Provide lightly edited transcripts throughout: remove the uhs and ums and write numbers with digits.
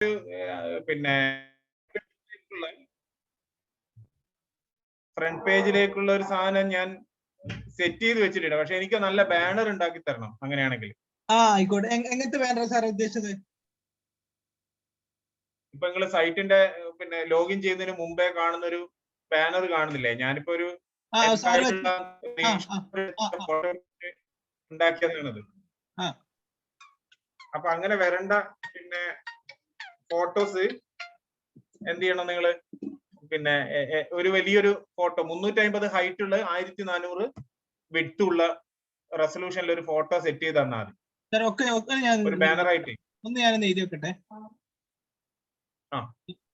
പിന്നെ ഫ്രണ്ട് പേജിലേക്കുള്ള ഒരു സാധനം ഞാൻ സെറ്റ് ചെയ്ത് വെച്ചിട്ടുണ്ട്. പക്ഷെ എനിക്ക് നല്ല ബാനർ ഉണ്ടാക്കി തരണം അങ്ങനെയാണെങ്കിൽ. ആയിക്കോട്ടെ. എങ്ങനത്തെ ബാനർ സാർ ഉദ്ദേശിച്ചത്? ഇപ്പൊ നിങ്ങൾ സൈറ്റിന്റെ പിന്നെ ലോഗിൻ ചെയ്യുന്നതിന് മുമ്പേ കാണുന്ന ഒരു ബാനർ കാണുന്നില്ലേ? ഞാനിപ്പോ ഒരു ഉണ്ടാക്കിയതാണത്. അപ്പൊ അങ്ങനെ വരേണ്ട പിന്നെ ഫോട്ടോസ് എന്ത് ചെയ്യണം നിങ്ങള്? പിന്നെ ഒരു വലിയൊരു ഫോട്ടോ 350 ഹൈറ്റ് ഉള്ള 1400 വിഡ്ത്ത് ഉള്ള റെസൊല്യൂഷനിൽ ഒരു ഫോട്ടോ സെറ്റ് ചെയ്ത് തന്നാൽ മതി. ഒരു ബാനർ ആയിട്ട് ഒന്ന് ഞാനൊന്ന് എഴുതി വെക്കട്ടെ.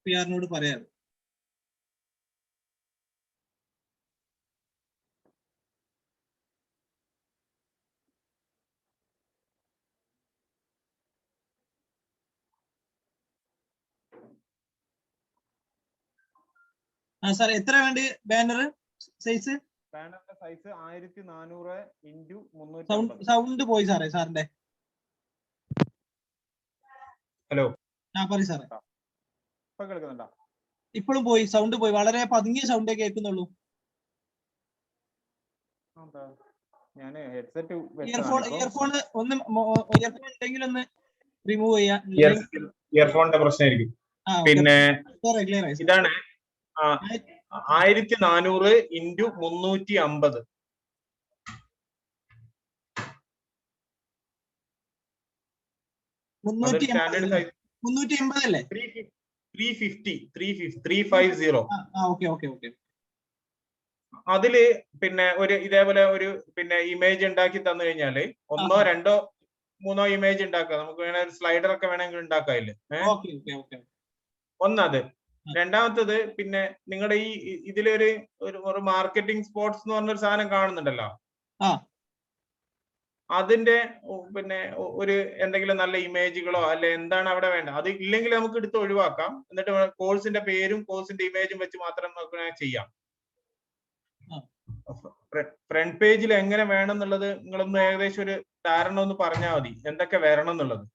പിആറിനോട് പറയാം. സാർ എത്ര വേണ്ടി ബാനർ സൈസ്? ബാനറിന്റെ സൈസ് 1400 × 350. സൗണ്ട് പോയി സാറേ സാറിന്റെ. ഹലോ, പറയൂ സാറേ. ഇപ്പൊ കേൾക്കുന്നുണ്ടോ? ഇപ്പോഴും പോയി, സൗണ്ട് പോയി. വളരെ പതുങ്ങിയ സൗണ്ടേ കേൾക്കുന്നുള്ളൂ. ഞാൻ ഹെഡ്സെറ്റ് ഇയർഫോൺ ഒന്ന് ഇയർഫോൺ ഉണ്ടെങ്കിൽ ഒന്ന് റിമൂവ് ചെയ്യാം. ഇയർഫോണിന്റെ പ്രശ്നമായിരിക്കും. പിന്നെ ഇതാണ് 1400 × 350. 380 അല്ലേ? 350. അതില് പിന്നെ ഒരു ഇതേപോലെ ഒരു പിന്നെ ഇമേജ് ഉണ്ടാക്കി തന്നു കഴിഞ്ഞാല് 1, 2, 3 ഇമേജ് ഉണ്ടാക്കാം. നമുക്ക് വേണമെങ്കിൽ ഒരു സ്ലൈഡർ ഒക്കെ വേണമെങ്കിൽ ഉണ്ടാക്കാം അതില്. ഒന്നത്. രണ്ടാമത്തത് പിന്നെ നിങ്ങളുടെ ഈ ഇതിലൊരു ഒരു മാർക്കറ്റിംഗ് സ്പോട്സ് എന്ന് പറഞ്ഞൊരു സാധനം കാണുന്നുണ്ടല്ലോ. അതിന്റെ പിന്നെ ഒരു എന്തെങ്കിലും നല്ല ഇമേജുകളോ അല്ലെ എന്താണ് അവിടെ വേണ്ട, അത് ഇല്ലെങ്കിൽ നമുക്ക് എടുത്ത് ഒഴിവാക്കാം. എന്നിട്ട് കോഴ്സിന്റെ പേരും കോഴ്സിന്റെ ഇമേജും വെച്ച് മാത്രം നമുക്ക് ചെയ്യാം. ഫ്രണ്ട് പേജിൽ എങ്ങനെ വേണം എന്നുള്ളത് നിങ്ങളൊന്ന് ഏകദേശം ഒരു ധാരണ ഒന്ന് പറഞ്ഞാൽ മതി, എന്തൊക്കെ വരണം എന്നുള്ളത്.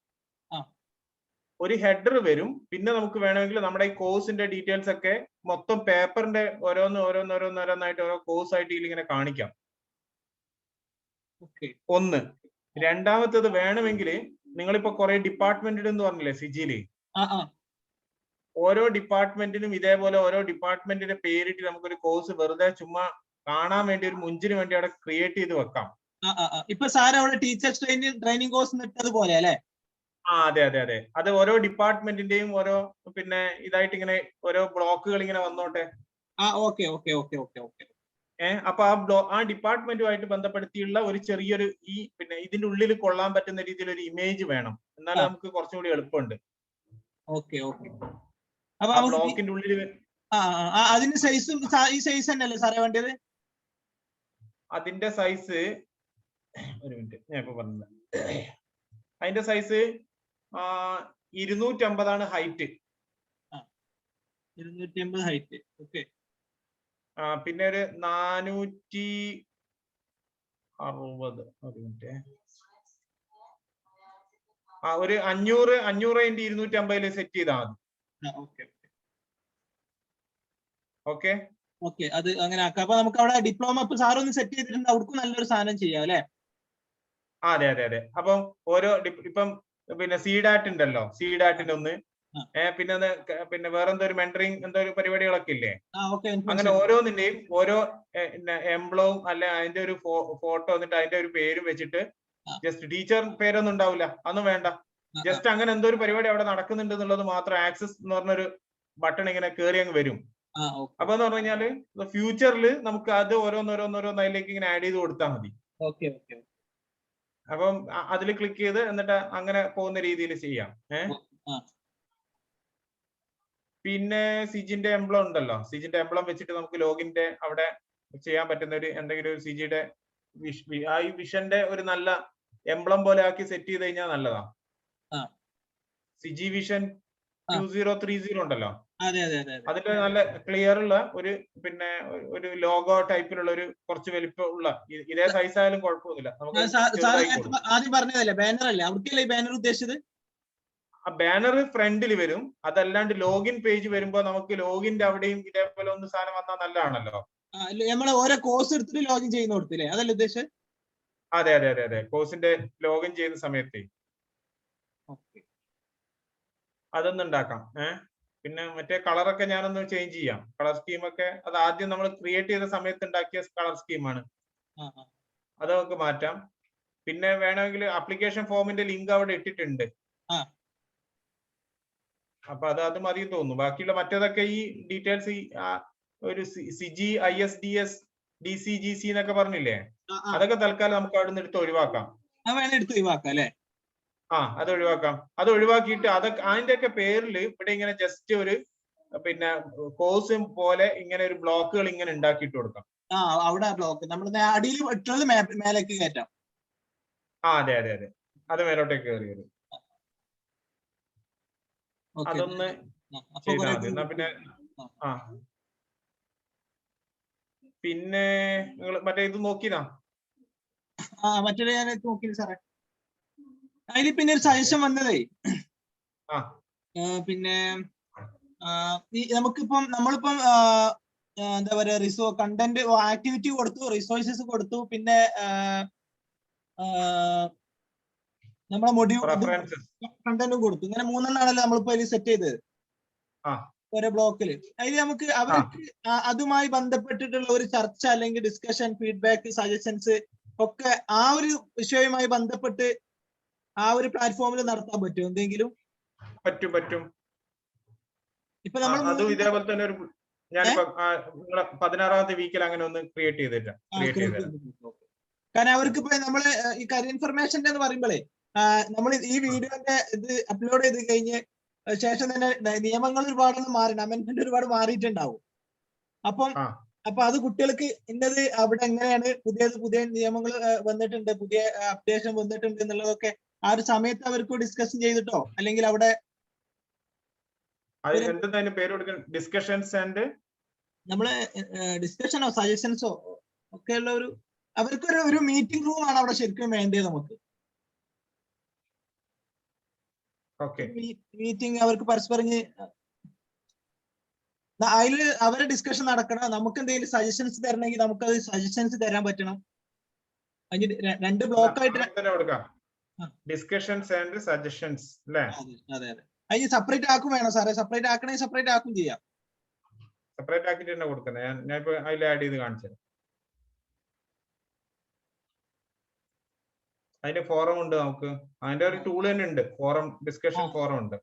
ഒരു ഹെഡർ വരും. പിന്നെ നമുക്ക് വേണമെങ്കിൽ നമ്മുടെ ഈ കോഴ്സിന്റെ ഡീറ്റെയിൽസ് ഒക്കെ മൊത്തം പേപ്പറിന്റെ ഓരോന്നായിട്ട് ഓരോ കോഴ്സ് ആയിട്ട് ഇങ്ങനെ കാണിക്കാം. ഒന്ന്. രണ്ടാമത്തത് വേണമെങ്കിൽ നിങ്ങളിപ്പോ കുറെ ഡിപ്പാർട്ട്മെന്റ് എന്ന് പറഞ്ഞില്ലേ സിജിയില്, ഓരോ ഡിപ്പാർട്ട്മെന്റിനും ഇതേപോലെ ഓരോ ഡിപ്പാർട്ട്മെന്റിന്റെ പേരിട്ട് നമുക്കൊരു കോഴ്സ് വെറുതെ ചുമ്മാ കാണാൻ വേണ്ടി ഒരു മുഞ്ചിന് വേണ്ടി അവിടെ ക്രിയേറ്റ് ചെയ്ത് വെക്കാം. ഇപ്പൊ സാർ അവിടെ ടീച്ചേഴ്സ് ട്രെയിനിങ് കോഴ്സ് ഇട്ടതുപോലെ അല്ലേ? അതെ. അത് ഓരോ ഡിപ്പാർട്ട്മെന്റിന്റെയും ഓരോ പിന്നെ ഇതായിട്ട് ഇങ്ങനെ ഓരോ ബ്ലോക്കുകൾ ഇങ്ങനെ വന്നോട്ടെ. അപ്പൊ ആ ഡിപ്പാർട്ട്മെന്റുമായിട്ട് ബന്ധപ്പെടുത്തിയുള്ള ഒരു ചെറിയൊരു ഈ പിന്നെ ഇതിന്റെ ഉള്ളിൽ കൊള്ളാൻ പറ്റുന്ന രീതിയിൽ ഒരു ഇമേജ് വേണം. എന്നാലും നമുക്ക് കുറച്ചും കൂടി എളുപ്പമുണ്ട്. ബ്ലോക്കിന്റെ ഉള്ളിൽ അതിന്റെ സൈസും ഈ സൈസ് തന്നെയല്ലേ സാറേ വേണ്ടത്? അതിന്റെ സൈസ് ഒരു മിനിറ്റ്, ഞാൻ ഇപ്പൊ പറഞ്ഞത്. അതിന്റെ സൈസ് 250 ഹൈറ്റ്. 250 ഹൈറ്റ്. പിന്നെ ഒരു 460. ഒരു മിനിറ്റ്, ഒരു 500 × 250 സെറ്റ് ചെയ്താൽ മതി. ഓക്കെ, അത് അങ്ങനെ ആക്കാം. അപ്പൊ നമുക്ക് അവിടെ ഡിപ്ലോമ സാർ ഒന്ന് സെറ്റ് ചെയ്തിട്ടുണ്ട്, അവർക്കും നല്ലൊരു സാധനം ചെയ്യാം അല്ലെ? അതെ. അപ്പം ഓരോ ഇപ്പം പിന്നെ സീഡാറ്റ് ഉണ്ടല്ലോ, സീഡാറ്റിന്റെ ഒന്ന്, പിന്നെ വേറെന്തോ ഒരു മെന്ററിങ് എന്തോ ഒരു പരിപാടികളൊക്കെ ഇല്ലേ? അങ്ങനെ ഓരോന്നിന്റെയും ഓരോ എംബ്ലവും അല്ലെ അതിന്റെ ഒരു ഫോട്ടോ എന്നിട്ട് അതിന്റെ ഒരു പേരും വെച്ചിട്ട്, ജസ്റ്റ് ടീച്ചർ പേരൊന്നും ഉണ്ടാവില്ല, അതൊന്നും വേണ്ട. ജസ്റ്റ് അങ്ങനെ എന്തോ ഒരു പരിപാടി അവിടെ നടക്കുന്നുണ്ട് എന്നുള്ളത് മാത്രം ആക്സസ് എന്ന് പറഞ്ഞൊരു ബട്ടൺ ഇങ്ങനെ കയറി അങ്ങ് വരും. അപ്പൊ എന്ന് പറഞ്ഞു കഴിഞ്ഞാല് ഫ്യൂച്ചറിൽ നമുക്ക് അത് ഓരോന്നോരോന്നോരോന്നതിലേക്ക് ഇങ്ങനെ ആഡ് ചെയ്ത് കൊടുത്താൽ മതി. അപ്പം അതിൽ ക്ലിക്ക് ചെയ്ത് എന്നിട്ട് അങ്ങനെ പോകുന്ന രീതിയിൽ ചെയ്യാം. പിന്നെ സിജിന്റെ എംബ്ലം ഉണ്ടല്ലോ, സിജിന്റെ എംബ്ലം വെച്ചിട്ട് നമുക്ക് ലോഗിന്റെ അവിടെ ചെയ്യാൻ പറ്റുന്ന ഒരു എന്തെങ്കിലും ഒരു സിജിയുടെ ആ വിഷന്റെ ഒരു നല്ല എംബ്ലം പോലെ ആക്കി സെറ്റ് ചെയ്ത് കഴിഞ്ഞാൽ നല്ലതാ. സിജി വിഷൻ 2030 ഉണ്ടല്ലോ, അതിന്റെ നല്ല ക്ലിയർ ഉള്ള ഒരു പിന്നെ ഒരു ലോഗോ ടൈപ്പിലുള്ള ഒരു കുറച്ച് വലിപ്പമുള്ള ഇതേ സൈസ് ആയാലും കുഴപ്പമൊന്നുമില്ല. ആദ്യം പറഞ്ഞതല്ലേ ബാനർ അല്ലേ? അവർക്കല്ലേ ബാനർ ഉദ്ദേശിച്ചത്? ആ ബാനർ ഫ്രണ്ടിൽ വരും. അതല്ലാണ്ട് ലോഗിൻ പേജ് വരുമ്പോ നമുക്ക് ലോഗിന്റെ അവിടെയും ഇതേപോലെ ഒന്ന് സാധനം വന്നാൽ നല്ലതാണല്ലോ. നമ്മൾ ഓരോ കോഴ്സ് എടുത്തിട്ട് ലോഗിൻ ചെയ്യുന്ന കൊടുത്തില്ലേ, അതല്ല ഉദ്ദേശം? അതെ അതെ അതെ അതെ, കോഴ്സിന്റെ ലോഗിൻ ചെയ്യുന്ന സമയത്ത് അതൊന്നും ഉണ്ടാക്കാം. പിന്നെ മറ്റേ കളറൊക്കെ ഞാനൊന്ന് ചേഞ്ച് ചെയ്യാം. കളർ സ്കീമൊക്കെ അത് ആദ്യം നമ്മൾ ക്രിയേറ്റ് ചെയ്ത സമയത്ത് ഉണ്ടാക്കിയ കളർ സ്കീമാണ്, അത് നമുക്ക് മാറ്റാം. പിന്നെ വേണമെങ്കിൽ ആപ്ലിക്കേഷൻ ഫോമിന്റെ ലിങ്ക് അവിടെ ഇട്ടിട്ടുണ്ട്. അപ്പൊ അത് മതി തോന്നുന്നു. ബാക്കിയുള്ള മറ്റേതൊക്കെ ഈ ഡീറ്റെയിൽസ് ഒരു സിജി ISDS DCGC എന്നൊക്കെ പറഞ്ഞില്ലേ, അതൊക്കെ തൽക്കാലം നമുക്ക് അവിടെ നിന്ന് എടുത്ത് ഒഴിവാക്കാം. അത് ഒഴിവാക്കാം. അത് ഒഴിവാക്കിയിട്ട് അതൊക്കെ അതിന്റെയൊക്കെ പേരിൽ ഇവിടെ ഇങ്ങനെ ജസ്റ്റ് ഒരു പിന്നെ കോഴ്സ് പോലെ ഇങ്ങനെ ഒരു ബ്ലോക്കുകൾ ഇങ്ങനെ ഉണ്ടാക്കിയിട്ട് കൊടുക്കാം. അവിടെ ബ്ലോക്ക് നമ്മൾ അടിയിൽ ഇട്ടത് മേലേക്ക് കയറ്റാം. അതെ അതെ അതെ, അത് മേലോട്ടേക്ക് കയറി വരും. അതൊന്ന് ചെയ്താൽ മതി. എന്നാ പിന്നെ നിങ്ങൾ മറ്റേ ഇത് നോക്കിനാ? മറ്റേ ഞാൻ നോക്കി സാറേ. അതിൽ പിന്നെ ഒരു സജഷൻ വന്നതേ, പിന്നെ നമുക്കിപ്പം നമ്മളിപ്പം എന്താ പറയാ കണ്ടന്റ് ആക്ടിവിറ്റി കൊടുത്തു, റിസോഴ്സസ് കൊടുത്തു, പിന്നെ നമ്മളെ മൊഡ്യൂൾ കണ്ടന്റും കൊടുത്തു. ഇങ്ങനെ 3 എണ്ണമാണല്ലോ നമ്മളിപ്പോ അതിൽ സെറ്റ് ചെയ്തത് ഓരോ ബ്ലോക്കിൽ. അതിൽ നമുക്ക് അവർക്ക് അതുമായി ബന്ധപ്പെട്ടിട്ടുള്ള ഒരു ചർച്ച അല്ലെങ്കിൽ ഡിസ്കഷൻ, ഫീഡ്ബാക്ക്, സജഷൻസ് ഒക്കെ ആ ഒരു വിഷയവുമായി ബന്ധപ്പെട്ട് ആ ഒരു പ്ലാറ്റ്ഫോമിൽ നടത്താൻ പറ്റും എന്തെങ്കിലും? പറ്റും. ഇപ്പൊ നമ്മൾ ഇതേപോലെ തന്നെ ഒരു ഞാനിപ്പോ 16ാമത്തെ വീക്കിൽ അങ്ങനെ ഒന്ന് ക്രിയേറ്റ് ചെയ്തിട്ടാ. കാരണം അവർക്ക് ഇപ്പൊ നമ്മള് ഈ കരിയർ ഇൻഫർമേഷന്റെ എന്ന് പറയുമ്പോഴേ നമ്മൾ ഈ വീഡിയോന്റെ ഇത് അപ്ലോഡ് ചെയ്ത് കഴിഞ്ഞ് ശേഷം തന്നെ നിയമങ്ങൾ ഒരുപാടൊന്നും മാറി, അമെന്റ്മെന്റ് ഒരുപാട് മാറിയിട്ടുണ്ടാവും. അപ്പൊ അത് കുട്ടികൾക്ക് ഇന്നത് അവിടെ എങ്ങനെയാണ് പുതിയ നിയമങ്ങൾ വന്നിട്ടുണ്ട്, പുതിയ അപ്ഡേഷൻ വന്നിട്ടുണ്ട് എന്നുള്ളതൊക്കെ ആ ഒരു സമയത്ത് അവർക്ക് ഡിസ്കഷൻ ചെയ്തിട്ടോ അല്ലെങ്കിൽ അവിടെ നമ്മള് ഡിസ്കഷനോ സജഷൻസോ ഒക്കെയുള്ള അവർക്കൊരു മീറ്റിംഗ് റൂം ആണ് അവിടെ ശരിക്കും വേണ്ടത് നമുക്ക്. മീറ്റിംഗ് അവർക്ക് പരസ്പരം അതിൽ അവരെ ഡിസ്കഷൻ നടക്കണം. നമുക്ക് എന്തെങ്കിലും സജഷൻസ് തരണമെങ്കിൽ നമുക്കത് സജഷൻസ് തരാൻ പറ്റണം. 2 ബ്ലോക്കായിട്ട് ഡിസ്കഷൻസ് ആൻഡ് സജഷൻസ് അല്ലേ? അതെ. അതിന് സെപ്പറേറ്റ് ആക്കും വേണം സാറേ. സെപ്പറേറ്റ് ആക്കണമെങ്കിൽ സെപ്പറേറ്റ് ആക്കും ചെയ്യാം. സെപ്പറേറ്റ് ആക്കിട്ട് തന്നെ കൊടുക്കുന്നത്. ഞാൻ ഇപ്പൊ അതിൽ ആഡ് ചെയ്ത് കാണിച്ചത്. അതിന്റെ ഫോറം ഉണ്ട് നമുക്ക്. അതിന്റെ ഒരു ടൂൾ തന്നെ ഉണ്ട്, ഫോറം, ഡിസ്കഷൻ ഫോറം ഉണ്ട്.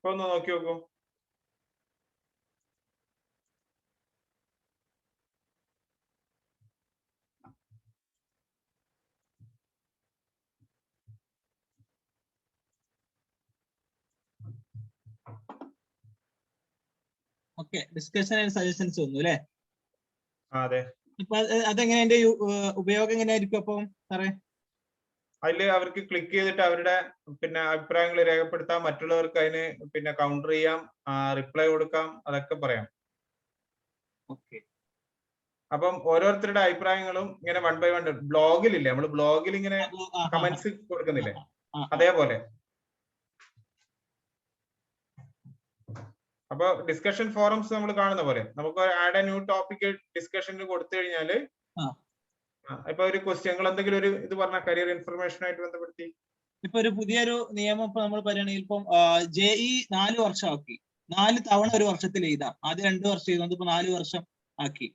ഒന്ന് നോക്കി നോക്കൂ. ഡിസ്കഷൻ ആൻഡ് സജഷൻസ് വന്നു അല്ലേ? അതെ. അതെങ്ങനെ അതിന്റെ ഉപയോഗം എങ്ങനെയായിരിക്കും അപ്പം സാറേ? അതില് അവർക്ക് ക്ലിക്ക് ചെയ്തിട്ട് അവരുടെ പിന്നെ അഭിപ്രായങ്ങൾ രേഖപ്പെടുത്താം, മറ്റുള്ളവർക്ക് അതിന് പിന്നെ കൗണ്ടർ ചെയ്യാം, റിപ്ലൈ കൊടുക്കാം, അതൊക്കെ പറയാം. അപ്പം ഓരോരുത്തരുടെ അഭിപ്രായങ്ങളും ഇങ്ങനെ 1 by 1 ബ്ലോഗിലില്ലേ, നമ്മള് ബ്ലോഗിൽ ഇങ്ങനെ കമന്റ്സ് കൊടുക്കുന്നില്ലേ, അതേപോലെ. അപ്പൊ ഡിസ്കഷൻ ഫോറംസ് നമ്മൾ കാണുന്ന പോലെ നമുക്ക് ആഡ് എ ന്യൂ ടോപ്പിക് ഡിസ്കഷനിൽ കൊടുത്തു കഴിഞ്ഞാല് ഇപ്പൊ ഒരു ക്വസ്റ്റ്യൻ, നിങ്ങൾ എന്തെങ്കിലും ഒരു ഇത് പറഞ്ഞ കരിയർ ഇൻഫർമേഷനുമായിട്ട് ബന്ധപ്പെടുത്തി ഇപ്പൊ ഒരു പുതിയൊരു നിയമം ഇപ്പൊ നമ്മൾ പറയുകയാണെങ്കിൽ ഇപ്പം JEE 4 വർഷമാക്കി, 4 തവണ ഒരു വർഷത്തിൽ എഴുതാം. ആദ്യം 2 വർഷം എഴുതുന്നത് ഇപ്പൊ 4 വർഷം ആക്കി.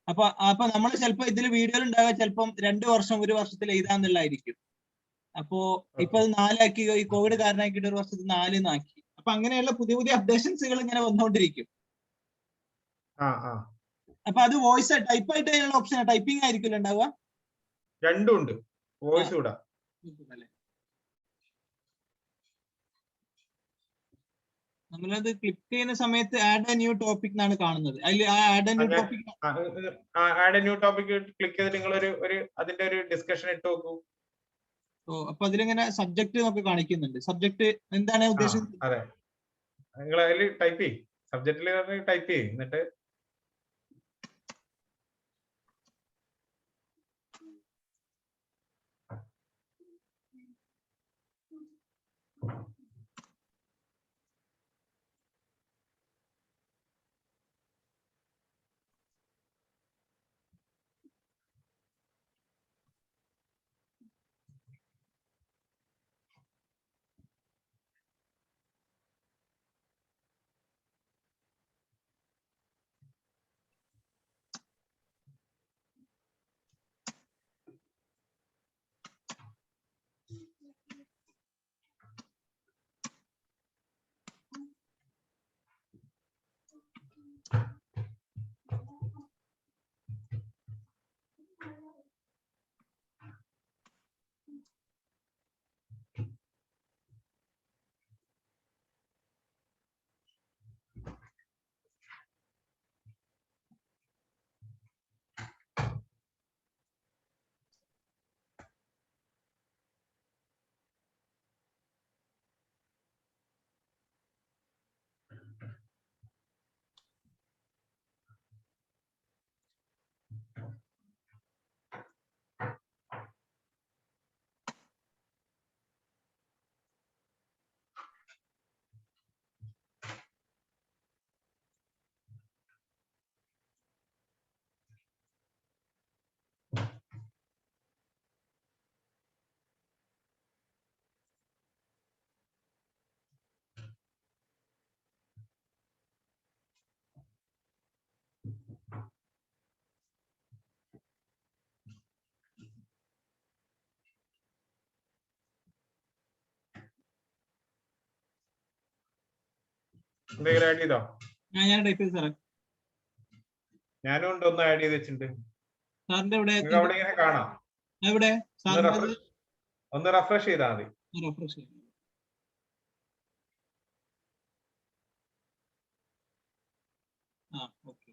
അപ്പൊ നമ്മൾ ചിലപ്പോ ഇതിൽ വീഡിയോയിൽ ഉണ്ടാവുക ചിലപ്പം 2 വർഷം 1 വർഷത്തിൽ എഴുതാന്നുള്ളതായിരിക്കും. അപ്പോ ഇപ്പൊ അത് 4 ആക്കി, ഈ കോവിഡ് കാരണമാക്കിയിട്ട് ഒരു വർഷത്തിൽ 4 ആക്കി. അപ്പൊ അങ്ങനെയുള്ള പുതിയ പുതിയ അപ്ഡേഷൻസുകൾ ഇങ്ങനെ വന്നുകൊണ്ടിരിക്കും. അപ്പൊ അത് വോയിസ് ടൈപ്പ് ആയിട്ട് അതിനുള്ള ഓപ്ഷൻ ടൈപ്പിംഗ് ആയിരിക്കില്ല ഉണ്ടാവുക? രണ്ടും ഉണ്ട്, വോയിസ് കൂടാ. നമ്മളത് ക്ലിക്ക് ചെയ്യുന്ന സമയത്ത് ആഡ് എ ന്യൂ ടോപ്പിക് എന്നാണ് കാണുന്നത്. അതിൽ add A new topic, add A new topic click ചെയ്ത് നിങ്ങൾ ഒരു അതിന്റെ ഒരു ഡിസ്കഷൻ ഇട്ട് നോക്കൂ. അപ്പൊ അതിലിങ്ങനെ സബ്ജക്ട് നമുക്ക് കാണിക്കുന്നുണ്ട്. സബ്ജക്ട് എന്താണ് ഉദ്ദേശിച്ചത്? അതെ, നിങ്ങൾ അതിൽ ടൈപ്പ് ചെയ്യും, സബ്ജക്റ്റിൽ ടൈപ്പ് ചെയ്യും, എന്നിട്ട് എന്തെങ്കിലും ആഡ് ചെയ്തോ? ഞാൻ ടൈപ്പ് ചെയ്തു സാറേ. ഞാനും ഉണ്ട്, ഒന്ന് ആഡ് ചെയ്ത് വെച്ചിട്ടുണ്ട്. സാറിന്റെ എവിടെ അവിടെ ഇങ്ങനെ കാണാം. എവിടെ? ഒന്ന് റിഫ്രഷ് ചെയ്താൽ മതി. റിഫ്രഷ് ചെയ്യാം. ഓക്കെ.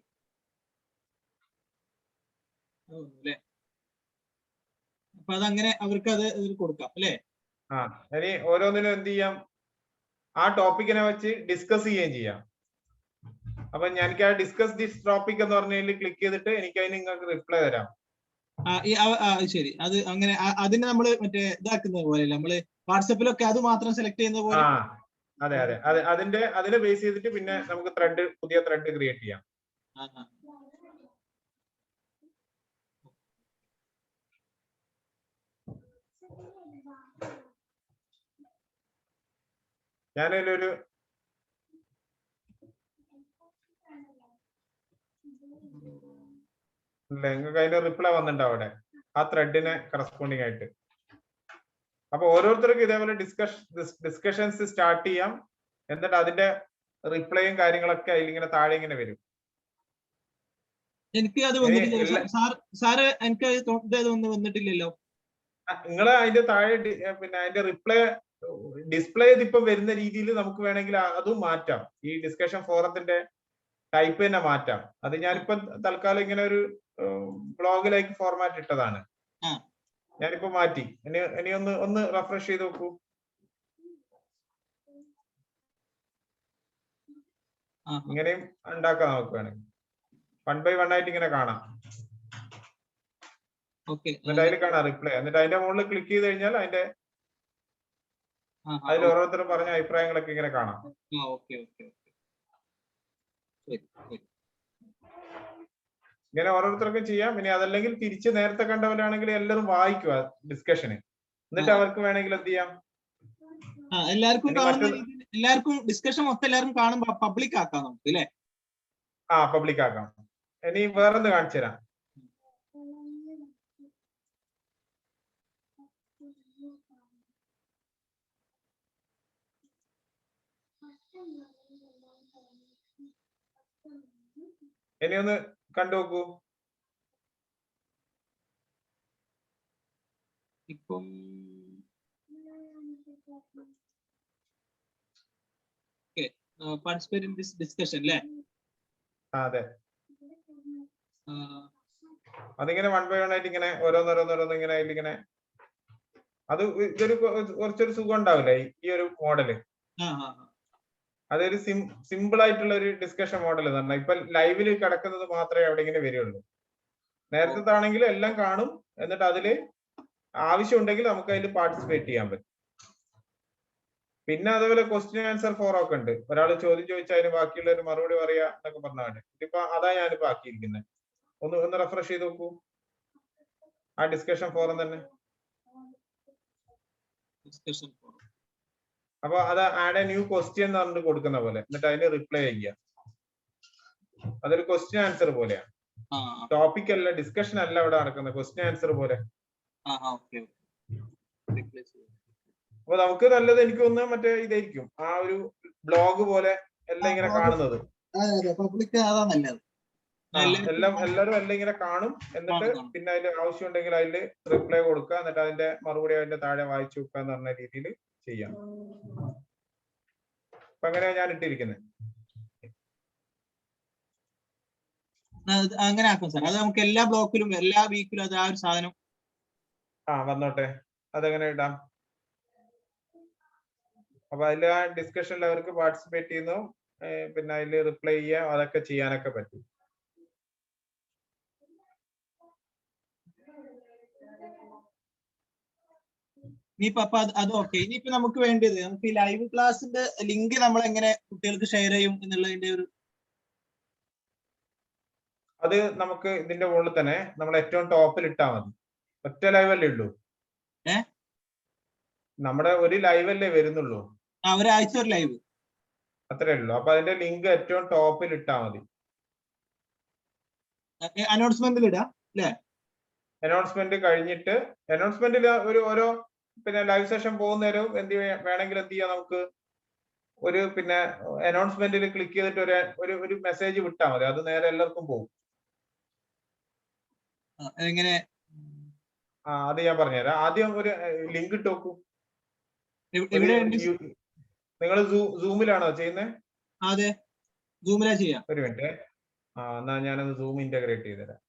അപ്പൊ അതങ്ങനെ അവർക്ക് അത് കൊടുക്കാം അല്ലേ? ഇനി ഓരോന്നിനും എന്ത് ചെയ്യാം, ആ ടോപ്പിക്കിനെ വെച്ച് ഡിസ്കസ് ചെയ്യുകയും ചെയ്യാം. അപ്പൊ എനിക്ക് ആ ഡിസ്കസ് ദിസ് ടോപ്പിക് എന്ന് പറഞ്ഞതിൽ ക്ലിക്ക് ചെയ്തിട്ട് എനിക്ക് അതിന് നിങ്ങൾക്ക് റിപ്ലൈ തരാം. ശരി, അത് അങ്ങനെ അതിന് നമ്മള് മറ്റേ ഇതാക്കുന്നത് പോലെ നമ്മള് വാട്സപ്പിലൊക്കെ അത് മാത്രം സെലക്ട് ചെയ്യുന്ന പോലെ. അതെ അതെ അതെ, അതിനെ ബേസ് ചെയ്തിട്ട് പിന്നെ നമുക്ക് പുതിയ ത്രെഡ് ക്രിയേറ്റ് ചെയ്യാം. ഞാനതിലൊരു നിങ്ങൾക്ക് അതിന്റെ റിപ്ലൈ വന്നിട്ടുണ്ടാവും അവിടെ, ആ ത്രെഡിനെ കറസ്പോണ്ടിങ് ആയിട്ട്. അപ്പൊ ഓരോരുത്തർക്കും ഇതേപോലെ ഡിസ്കഷൻസ് സ്റ്റാർട്ട് ചെയ്യാം. എന്നിട്ട് അതിന്റെ റിപ്ലൈയും കാര്യങ്ങളൊക്കെ അതിലിങ്ങനെ താഴെ ഇങ്ങനെ വരും. എനിക്ക് അത് വന്നിട്ടില്ല സാറ്, എനിക്ക് അതൊന്നും വന്നിട്ടില്ലല്ലോ. നിങ്ങൾ അതിന്റെ താഴെ പിന്നെ അതിന്റെ റിപ്ലൈ ഡിസ്പ്ലേ ചെയ്ത് ഇപ്പം വരുന്ന രീതിയിൽ നമുക്ക് വേണമെങ്കിൽ അതും മാറ്റാം. ഈ ഡിസ്കഷൻ ഫോറത്തിന്റെ ടൈപ്പ് തന്നെ മാറ്റാം. അത് ഞാനിപ്പോ തൽക്കാലം ഇങ്ങനെ ഒരു ബ്ലോഗിലേക്ക് ഫോർമാറ്റ് ഇട്ടതാണ്. ഞാനിപ്പോ മാറ്റി. ഇനി ഒന്ന് റിഫ്രഷ് ചെയ്ത് നോക്കൂ. ഇങ്ങനെയും ഉണ്ടാക്കാം നമുക്ക് വേണമെങ്കിൽ. 1 by 1 ആയിട്ട് ഇങ്ങനെ കാണാം. എന്നിട്ട് അതിൽ കാണാം റിപ്ലൈ. എന്നിട്ട് അതിന്റെ മുകളിൽ ക്ലിക്ക് ചെയ്ത് കഴിഞ്ഞാൽ അതിൽ ഓരോരുത്തരും പറഞ്ഞ അഭിപ്രായങ്ങളൊക്കെ ഇങ്ങനെ കാണാം. ഇങ്ങനെ ഓരോരുത്തർക്കും ചെയ്യാം. ഇനി അതല്ലെങ്കിൽ തിരിച്ച് നേരത്തെ കണ്ടവരാണെങ്കിൽ എല്ലാവരും വായിക്കുക ഡിസ്കഷന്. എന്നിട്ട് അവർക്ക് വേണമെങ്കിൽ എന്ത് ചെയ്യാം, എല്ലാവർക്കും ഡിസ്കഷൻ മൊത്തം എല്ലാവർക്കും കാണുമ്പോ പബ്ലിക് ആക്കാം നമുക്ക് അല്ലേ? പബ്ലിക് ആക്കാം. ഇനി വേറൊന്ന് കാണിച്ചു തരാം. ഇനി ഒന്ന് കണ്ടു നോക്കൂ. ഇപ്പം പാർട്ടിസിപ്പേറ്റ് ഇൻ ദിസ് ഡിസ്കഷൻ അല്ലേ? അതെ, അതിങ്ങനെ 1 by 1 ആയിട്ട് ഇങ്ങനെ ഓരോന്നോരോന്നോരോന്ന് ഇങ്ങനെ ഇങ്ങനെ, അത് ഇതൊരു കുറച്ചൊരു സുഖം ഉണ്ടാവില്ലേ ഈ ഒരു മോഡല്. അതൊരു സിമ്പിൾ ആയിട്ടുള്ള ഒരു ഡിസ്കഷൻ മോഡൽ തന്നെ. ഇപ്പൊ ലൈവില് കിടക്കുന്നത് മാത്രമേ അവിടെ ഇങ്ങനെ വരികയുള്ളൂ. നേരത്തെ ആണെങ്കിൽ എല്ലാം കാണും, എന്നിട്ട് അതില് ആവശ്യം ഉണ്ടെങ്കിൽ നമുക്ക് അതിൽ പാർട്ടിസിപ്പേറ്റ് ചെയ്യാൻ പറ്റും. പിന്നെ അതേപോലെ ക്വസ്റ്റ്യൻ ആൻസർ ഫോറം ഉണ്ട്. ഒരാൾ ചോദ്യം ചോദിച്ചാൽ അതിന് ബാക്കിയുള്ളവർ മറുപടി പറയാ എന്നൊക്കെ പറഞ്ഞാണ്. ഇതിപ്പോ അതാ ഞാനിപ്പോ ആക്കിയിരിക്കുന്നത്. ഒന്ന് റെഫ്രഷ് ചെയ്ത് നോക്കൂ ആ ഡിസ്കഷൻ ഫോറം തന്നെ. അപ്പൊ അത് ആഡ് എ ന്യൂ ക്വസ്റ്റ്യൻ എന്ന് പറഞ്ഞിട്ട് കൊടുക്കുന്ന പോലെ, എന്നിട്ട് അതിന് റിപ്ലൈ ചെയ്യുക. അതൊരു ക്വസ്റ്റ്യൻ ആൻസർ പോലെയാണ്. ടോപ്പിക് അല്ല, ഡിസ്കഷൻ അല്ല ഇവിടെ നടക്കുന്നത്, ക്വസ്റ്റ്യൻ ആൻസർ പോലെ. അപ്പൊ നമുക്ക് നല്ലത് എനിക്ക് തോന്നുന്നത് മറ്റേ ഇതായിരിക്കും, ആ ഒരു ബ്ലോഗ് പോലെ എല്ലാം ഇങ്ങനെ കാണുന്നത്. എല്ലാവരും എല്ലാം ഇങ്ങനെ കാണും, എന്നിട്ട് പിന്നെ അതിൽ ആവശ്യം ഉണ്ടെങ്കിൽ അതിൽ റിപ്ലൈ കൊടുക്കുക, എന്നിട്ട് അതിന്റെ മറുപടി അതിന്റെ താഴെ വായിച്ചു വെക്കുക എന്ന് പറഞ്ഞ രീതിയിൽ ചെയ്യാം. അപ്പൊ അങ്ങനെയാ ഞാൻ ഇട്ടിരിക്കുന്നത്. അങ്ങനെ ആക്കും സാർ. അത് നമുക്ക് എല്ലാ ബ്ലോക്കിലും എല്ലാ വീക്കിലും അത് ആ ഒരു സാധനം വന്നോട്ടെ, അതെങ്ങനെ ഇടാം. അപ്പൊ അതിൽ ആ ഡിസ്കഷനിൽ അവർക്ക് പാർട്ടിസിപ്പേറ്റ് ചെയ്യുന്നു, പിന്നെ അതിൽ റിപ്ലൈ ചെയ്യാം, അതൊക്കെ ചെയ്യാനൊക്കെ പറ്റും. ഇനിയിപ്പോ അപ്പൊ അത് ഓക്കെ. ഇനിയിപ്പോ നമുക്ക് വേണ്ടത്, നമുക്ക് ഈ ലൈവ് ക്ലാസ്സിന്റെ ലിങ്ക് നമ്മൾ എങ്ങനെ കുട്ടികൾക്ക് ഷെയർ ചെയ്യും എന്നുള്ളതിന്റെ ഒരു, അത് നമുക്ക് ഇതിന്റെ മുകളിൽ തന്നെ നമ്മൾ ഏറ്റവും ടോപ്പിൽ ഇട്ടാൽ മതി. ഒറ്റ ലൈവല്ലേ ഉള്ളൂ, നമ്മുടെ ഒരു ലൈവല്ലേ വരുന്നുള്ളൂ, ഒരാഴ്ച ഒരു ലൈവ്, അത്രേ ഉള്ളൂ. അപ്പൊ അതിന്റെ ലിങ്ക് ഏറ്റവും ടോപ്പിൽ ഇട്ടാൽ മതി. അനൗൺസ്മെന്റിൽ ഇടാം അല്ലേ? അനൗൺസ്മെന്റ് കഴിഞ്ഞിട്ട്, അനൗൺസ്മെന്റിൽ ഓരോ പിന്നെ ലൈവ് സെഷൻ പോകുന്നേരം വേണമെങ്കിൽ എന്ത് ചെയ്യാം, നമുക്ക് ഒരു പിന്നെ അനൗൺസ്മെന്റിൽ ക്ലിക്ക് ചെയ്തിട്ട് ഒരു മെസ്സേജ് വിട്ടാൽ മതി, അത് നേരെ എല്ലാവർക്കും പോകും. എങ്ങനെ? അത് ഞാൻ പറഞ്ഞുതരാം. ആദ്യം ഒരു ലിങ്ക് ഇട്ട് നോക്കൂ. നിങ്ങൾ സൂമിലാണോ ചെയ്യുന്നത്? അതെ, സൂമിലാ ചെയ്യാം. ഒരു മിനിറ്റ്, എന്നാ ഞാനത് സൂം ഇന്റഗ്രേറ്റ് ചെയ്തുതരാം.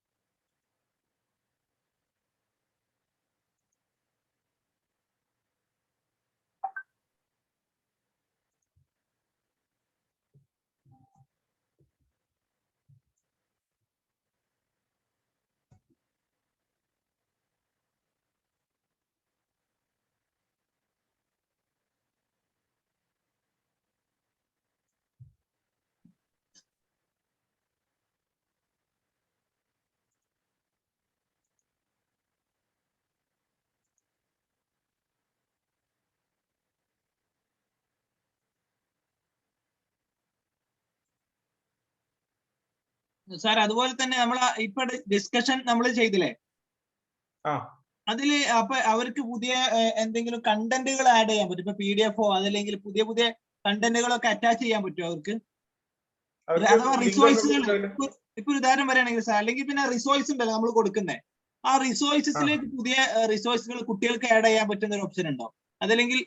സാർ അതുപോലെ തന്നെ നമ്മൾ ഇപ്പൊ ഡിസ്കഷൻ നമ്മൾ ചെയ്തില്ലേ, അതില് അപ്പൊ അവർക്ക് പുതിയ എന്തെങ്കിലും കണ്ടന്റുകൾ ആഡ് ചെയ്യാൻ പറ്റും. ഇപ്പൊ PDF അതല്ലെങ്കിൽ പുതിയ പുതിയ കണ്ടന്റുകളൊക്കെ അറ്റാച്ച് ചെയ്യാൻ പറ്റും അവർക്ക്. അഥവാ റിസോഴ്സുകൾ, ഇപ്പൊ ഒരു ഉദാഹരണം പറയുകയാണെങ്കിൽ സാർ, അല്ലെങ്കിൽ പിന്നെ റിസോഴ്സ് ഉണ്ടല്ലോ നമ്മൾ കൊടുക്കുന്നത്, ആ റിസോഴ്സസിലേക്ക് പുതിയ റിസോഴ്സുകൾ കുട്ടികൾക്ക് ആഡ് ചെയ്യാൻ പറ്റുന്ന ഒരു ഓപ്ഷൻ ഉണ്ടോ? അതല്ലെങ്കിൽ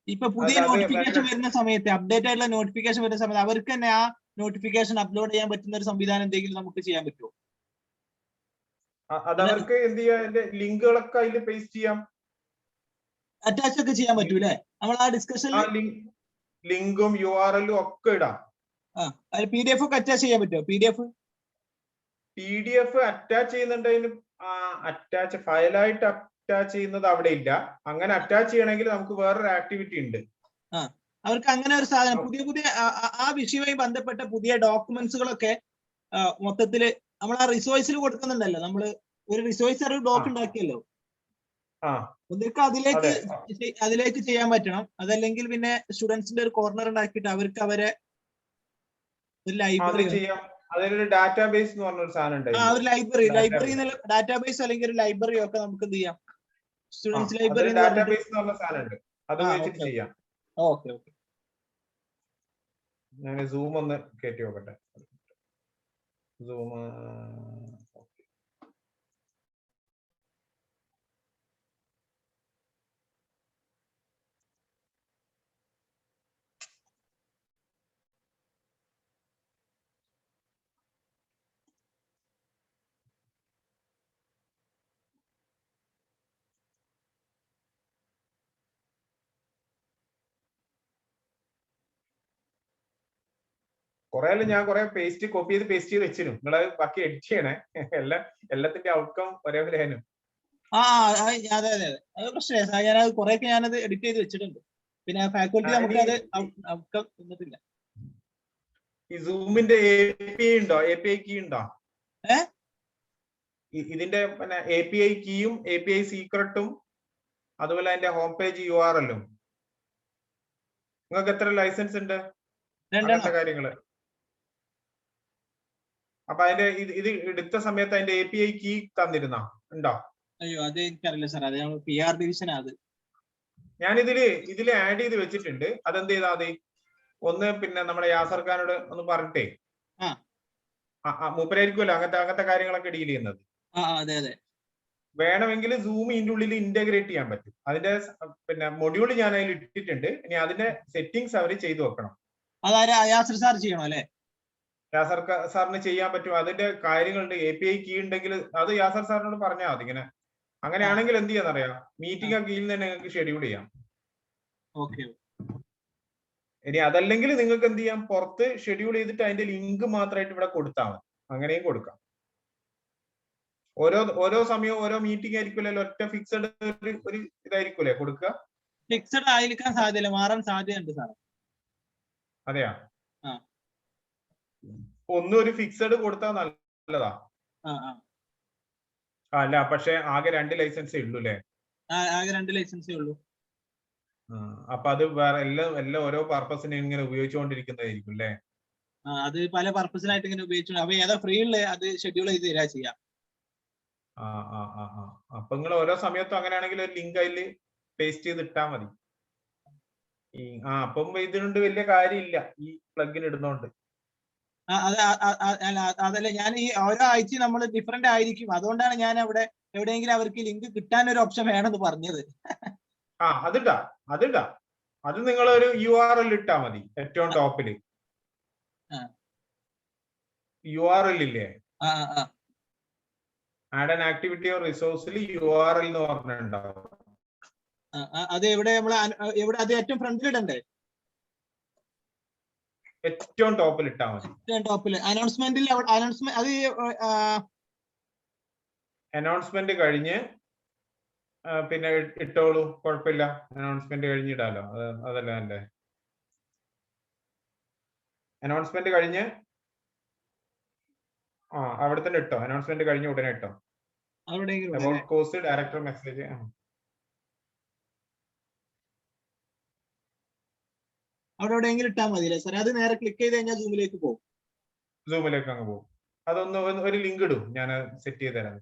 ഇപ്പൊ പുതിയ നോട്ടിഫിക്കേഷൻ വരുന്ന സമയത്ത്, അപ്ഡേറ്റ് ആയിട്ടുള്ള നോട്ടിഫിക്കേഷൻ വരുന്ന സമയത്ത് അവർക്ക് തന്നെ ആ നോട്ടിഫിക്കേഷൻ അപ്ലോഡ് ചെയ്യാൻ പറ്റുന്ന ഒരു സംവിധാനം എന്തെങ്കിലും നമുക്ക് ചെയ്യാൻ പറ്റുമോ? അതവർക്ക് എന്ത് ചെയ്യാം, ലിങ്കുകളൊക്കെ അതിൽ പേസ്റ്റ് ചെയ്യാം, അറ്റാച്ച് ഒക്കെ ചെയ്യാൻ പറ്റൂലേ? നമ്മൾ ആ ഡിസ്കഷനിൽ ലിങ്കും URL ഒക്കെ ഇടാം. PDF ഒക്കെ അറ്റാച്ച് ചെയ്യാൻ പറ്റുമോ? PDF അറ്റാച്ച് ചെയ്യുന്നുണ്ടെങ്കിലും അറ്റാച്ച് ഫയലായിട്ട് അറ്റാച്ച് ചെയ്യുന്നത് അവിടെ ഇല്ല. അങ്ങനെ അറ്റാച്ച് ചെയ്യണമെങ്കിൽ നമുക്ക് വേറൊരു ആക്ടിവിറ്റി ഉണ്ട്. അവർക്ക് അങ്ങനെ ഒരു സാധനം പുതിയ പുതിയ ആ വിഷയവുമായി ബന്ധപ്പെട്ട പുതിയ ഡോക്യുമെന്റ്സുകളൊക്കെ മൊത്തത്തില് നമ്മൾ ആ റിസോഴ്സിൽ കൊടുക്കുന്നുണ്ടല്ലോ. നമ്മൾ ഒരു റിസോഴ്സ് ഒരു ബ്ലോക്ക് ഉണ്ടാക്കിയല്ലോ, ഒന്നിക്ക് അതിലേക്ക് ചെയ്യാൻ പറ്റണം. അതല്ലെങ്കിൽ പിന്നെ സ്റ്റുഡൻസിന്റെ ഒരു കോർണർ ഉണ്ടാക്കിയിട്ട് അവർക്ക് അവരെ ഒരു ലൈബ്രറി അതിലൊരു ഡാറ്റാബേസ് എന്ന് പറഞ്ഞ ഒരു സാധനം ഉണ്ട്. ഒരു ലൈബ്രറി ഡാറ്റാബേസ് അല്ലെങ്കിൽ ഒരു ലൈബ്രറി ഒക്കെ നമുക്ക് എന്ത് ചെയ്യാം, സ്റ്റുഡൻസ് ലൈബ്രറി ഡാറ്റാബേസ് എന്ന് പറഞ്ഞ സാധനം ഉണ്ട്, അത് ഉപയോഗിച്ചിട്ട് ചെയ്യാം. Okay okay. ഞാൻ സൂം ഒന്ന് കയറ്റി നോക്കട്ടെ. സൂം ഞാൻ കുറെ കോപ്പി ചെയ്ത് പേസ്റ്റ് ചെയ്ത് വെച്ചിരുന്നു. നിങ്ങൾ ബാക്കി എഡിറ്റ് ചെയ്യണേ. എല്ലാത്തിന്റെ ഔട്ട്കം ഒരേപോലെ ആയിരുന്നു. അതെ അതെ അത് പ്രശ്നമില്ല. ഞാനത് കുറെയൊക്കെ ഞാനത് എഡിറ്റ് ചെയ്ത് വെച്ചിട്ടുണ്ട്. പിന്നെ ഫാക്കൽറ്റി നമുക്ക് അത് ഔട്ട്കം തന്നിട്ടില്ല. ഈ സൂമിന്റെ API ഉണ്ടോ? API കീ ഉണ്ടോ? ഇതിന്റെ പിന്നെ API കീയും API സീക്രട്ടും അതുപോലെ അതിന്റെ ഹോം പേജ് URL-ഉം നിങ്ങൾക്ക് എത്ര ലൈസൻസ് ഉണ്ട്? അങ്ങനത്തെ കാര്യങ്ങള്. അപ്പൊ അതിന്റെ ഇത് എടുത്ത സമയത്ത് അതിന്റെ API കീ തന്നിരുന്നോ? ഉണ്ടോ? അയ്യോ അത് എനിക്കറിയില്ല സാർ. അത് PR ഡിവിഷനാ. അത് ഞാൻ ഇതില് ആഡ് ചെയ്ത് വെച്ചിട്ടുണ്ട്. അതെന്ത് ചെയ്താൽ മതി, ഒന്ന് പിന്നെ നമ്മുടെ യാസർ ഖാനോട് ഒന്ന് പറഞ്ഞിട്ടേ, മൂപ്പരായിരിക്കുമല്ലോ അങ്ങനത്തെ കാര്യങ്ങളൊക്കെ ഡീൽ ചെയ്യുന്നത്. വേണമെങ്കിൽ സൂം ഇതിന്റെ ഉള്ളിൽ ഇന്റഗ്രേറ്റ് ചെയ്യാൻ പറ്റും. അതിന്റെ പിന്നെ മൊഡ്യൂൾ ഞാൻ അതിൽ ഇട്ടിട്ടുണ്ട്. ഇനി അതിന്റെ സെറ്റിംഗ്സ് അവർ ചെയ്തു വെക്കണം. യാസർ സാർ ചെയ്യണം അല്ലേ? യാസർ സാറിന് ചെയ്യാൻ പറ്റും. അതിന്റെ കാര്യങ്ങളുണ്ട്. API കീ ഉണ്ടെങ്കിൽ അത് യാസർ സാറിനോട് പറഞ്ഞാൽ മതി. ഇങ്ങനെ അങ്ങനെയാണെങ്കിൽ എന്ത് ചെയ്യാന്നറിയാം, മീറ്റിംഗ് ആ കീഴിൽ തന്നെ നിങ്ങൾക്ക് ഷെഡ്യൂൾ ചെയ്യാം. ഇനി അതല്ലെങ്കിൽ നിങ്ങൾക്ക് എന്ത് ചെയ്യാം, പുറത്ത് ഷെഡ്യൂൾ ചെയ്തിട്ട് അതിന്റെ ലിങ്ക് മാത്രമായിട്ട് ഇവിടെ കൊടുത്താൽ മതി. അങ്ങനെയും കൊടുക്കാം. ഓരോ സമയവും ഓരോ മീറ്റിംഗ് ആയിരിക്കുമല്ലോ, ഒറ്റ ഫിക്സഡ് ഒരു ഇതായിരിക്കൂലേ കൊടുക്കുക? ഫിക്സഡ് ആയിരിക്കാൻ സാധ്യതയില്ല, മാറാൻ സാധ്യതയുണ്ട് സാർ. അതെയാ? ഒന്നും ഒരു ഫിക്സഡ് കൊടുത്താൽ നല്ലതാ. അല്ല പക്ഷെ ആകെ 2 ലൈസൻസേ ഉള്ളൂ അല്ലേ? ആകെ 2 ലൈസൻസേ ഉള്ളൂ. അപ്പൊ അത് വേറെ എല്ലാം ഓരോ പർപ്പസിന് ഇങ്ങനെ ഉപയോഗിച്ചുകൊണ്ടിരിക്കുന്നതായിരിക്കും അല്ലേ? അത് പല പർപ്പസിനായിട്ട് ഇങ്ങനെ ഉപയോഗിച്ചു. അപ്പൊ ഏതാ ഫ്രീ ഉള്ളത് അത് ഷെഡ്യൂൾ ചെയ്ത് തരാ ചെയ്യാം. അപ്പൊ നിങ്ങൾ ഓരോ സമയത്തും അങ്ങനെയാണെങ്കിൽ ഒരു ലിങ്ക് അതിൽ പേസ്റ്റ് ചെയ്ത് ഇട്ടാ മതി. അപ്പം ഇതിനുണ്ട് വലിയ കാര്യമില്ല ഈ പ്ലഗിൻ ഇടുന്നോണ്ട്. അതല്ല, ഞാൻ ഈ ഓരോ ആഴ്ച നമ്മൾ ഡിഫറെന്റ് ആയിരിക്കും. അതുകൊണ്ടാണ് ഞാൻ അവിടെ എവിടെയെങ്കിലും അവർക്ക് ലിങ്ക് കിട്ടാൻ ഒരു ഓപ്ഷൻ വേണമെന്ന് പറഞ്ഞത്. അതിട്ടാ അത് നിങ്ങൾ ഒരു URL ഇട്ടാ മതി. ഏറ്റവും ടോപ്പില് URL ഇല്ലേ, ആഡ് ആൻ ആക്ടിവിറ്റി ഓർ റിസോഴ്സിൽ URL എന്ന് പറഞ്ഞിട്ടുണ്ടാവും. അത് എവിടെ അത് ഏറ്റവും ഫ്രണ്ടിൽ ഇടണ്ടേ? ഏറ്റവും ടോപ്പിൽ ഇട്ടാ മതി. ഏറ്റവും ടോപ്പിൽ അനൗൺസ്മെന്റിൽ അനൗൺസ്മെന്റ് കഴിഞ്ഞ് പിന്നെ ഇട്ടോളൂ, കുഴപ്പമില്ല. അനൗൺസ്മെന്റ് കഴിഞ്ഞിടാലോ, അതല്ല എന്റെ അനൗൺസ്മെന്റ് കഴിഞ്ഞ് അവിടെ തന്നെ ഇട്ടോ. അനൗൺസ്മെന്റ് കഴിഞ്ഞ ഉടനെ ഇട്ടോ. About course director message. അവിടെ എവിടെയെങ്കിലും ഇട്ടാൽ മതി സാർ. അത് നേരെ ക്ലിക്ക് ചെയ്ത് കഴിഞ്ഞാൽ സൂമിലേക്ക് പോകും. സൂമിലേക്ക് അങ്ങ് പോകും. അതൊന്ന് ഒരു ലിങ്ക് ഇടും, ഞാൻ സെറ്റ് ചെയ്ത് തരാൻ.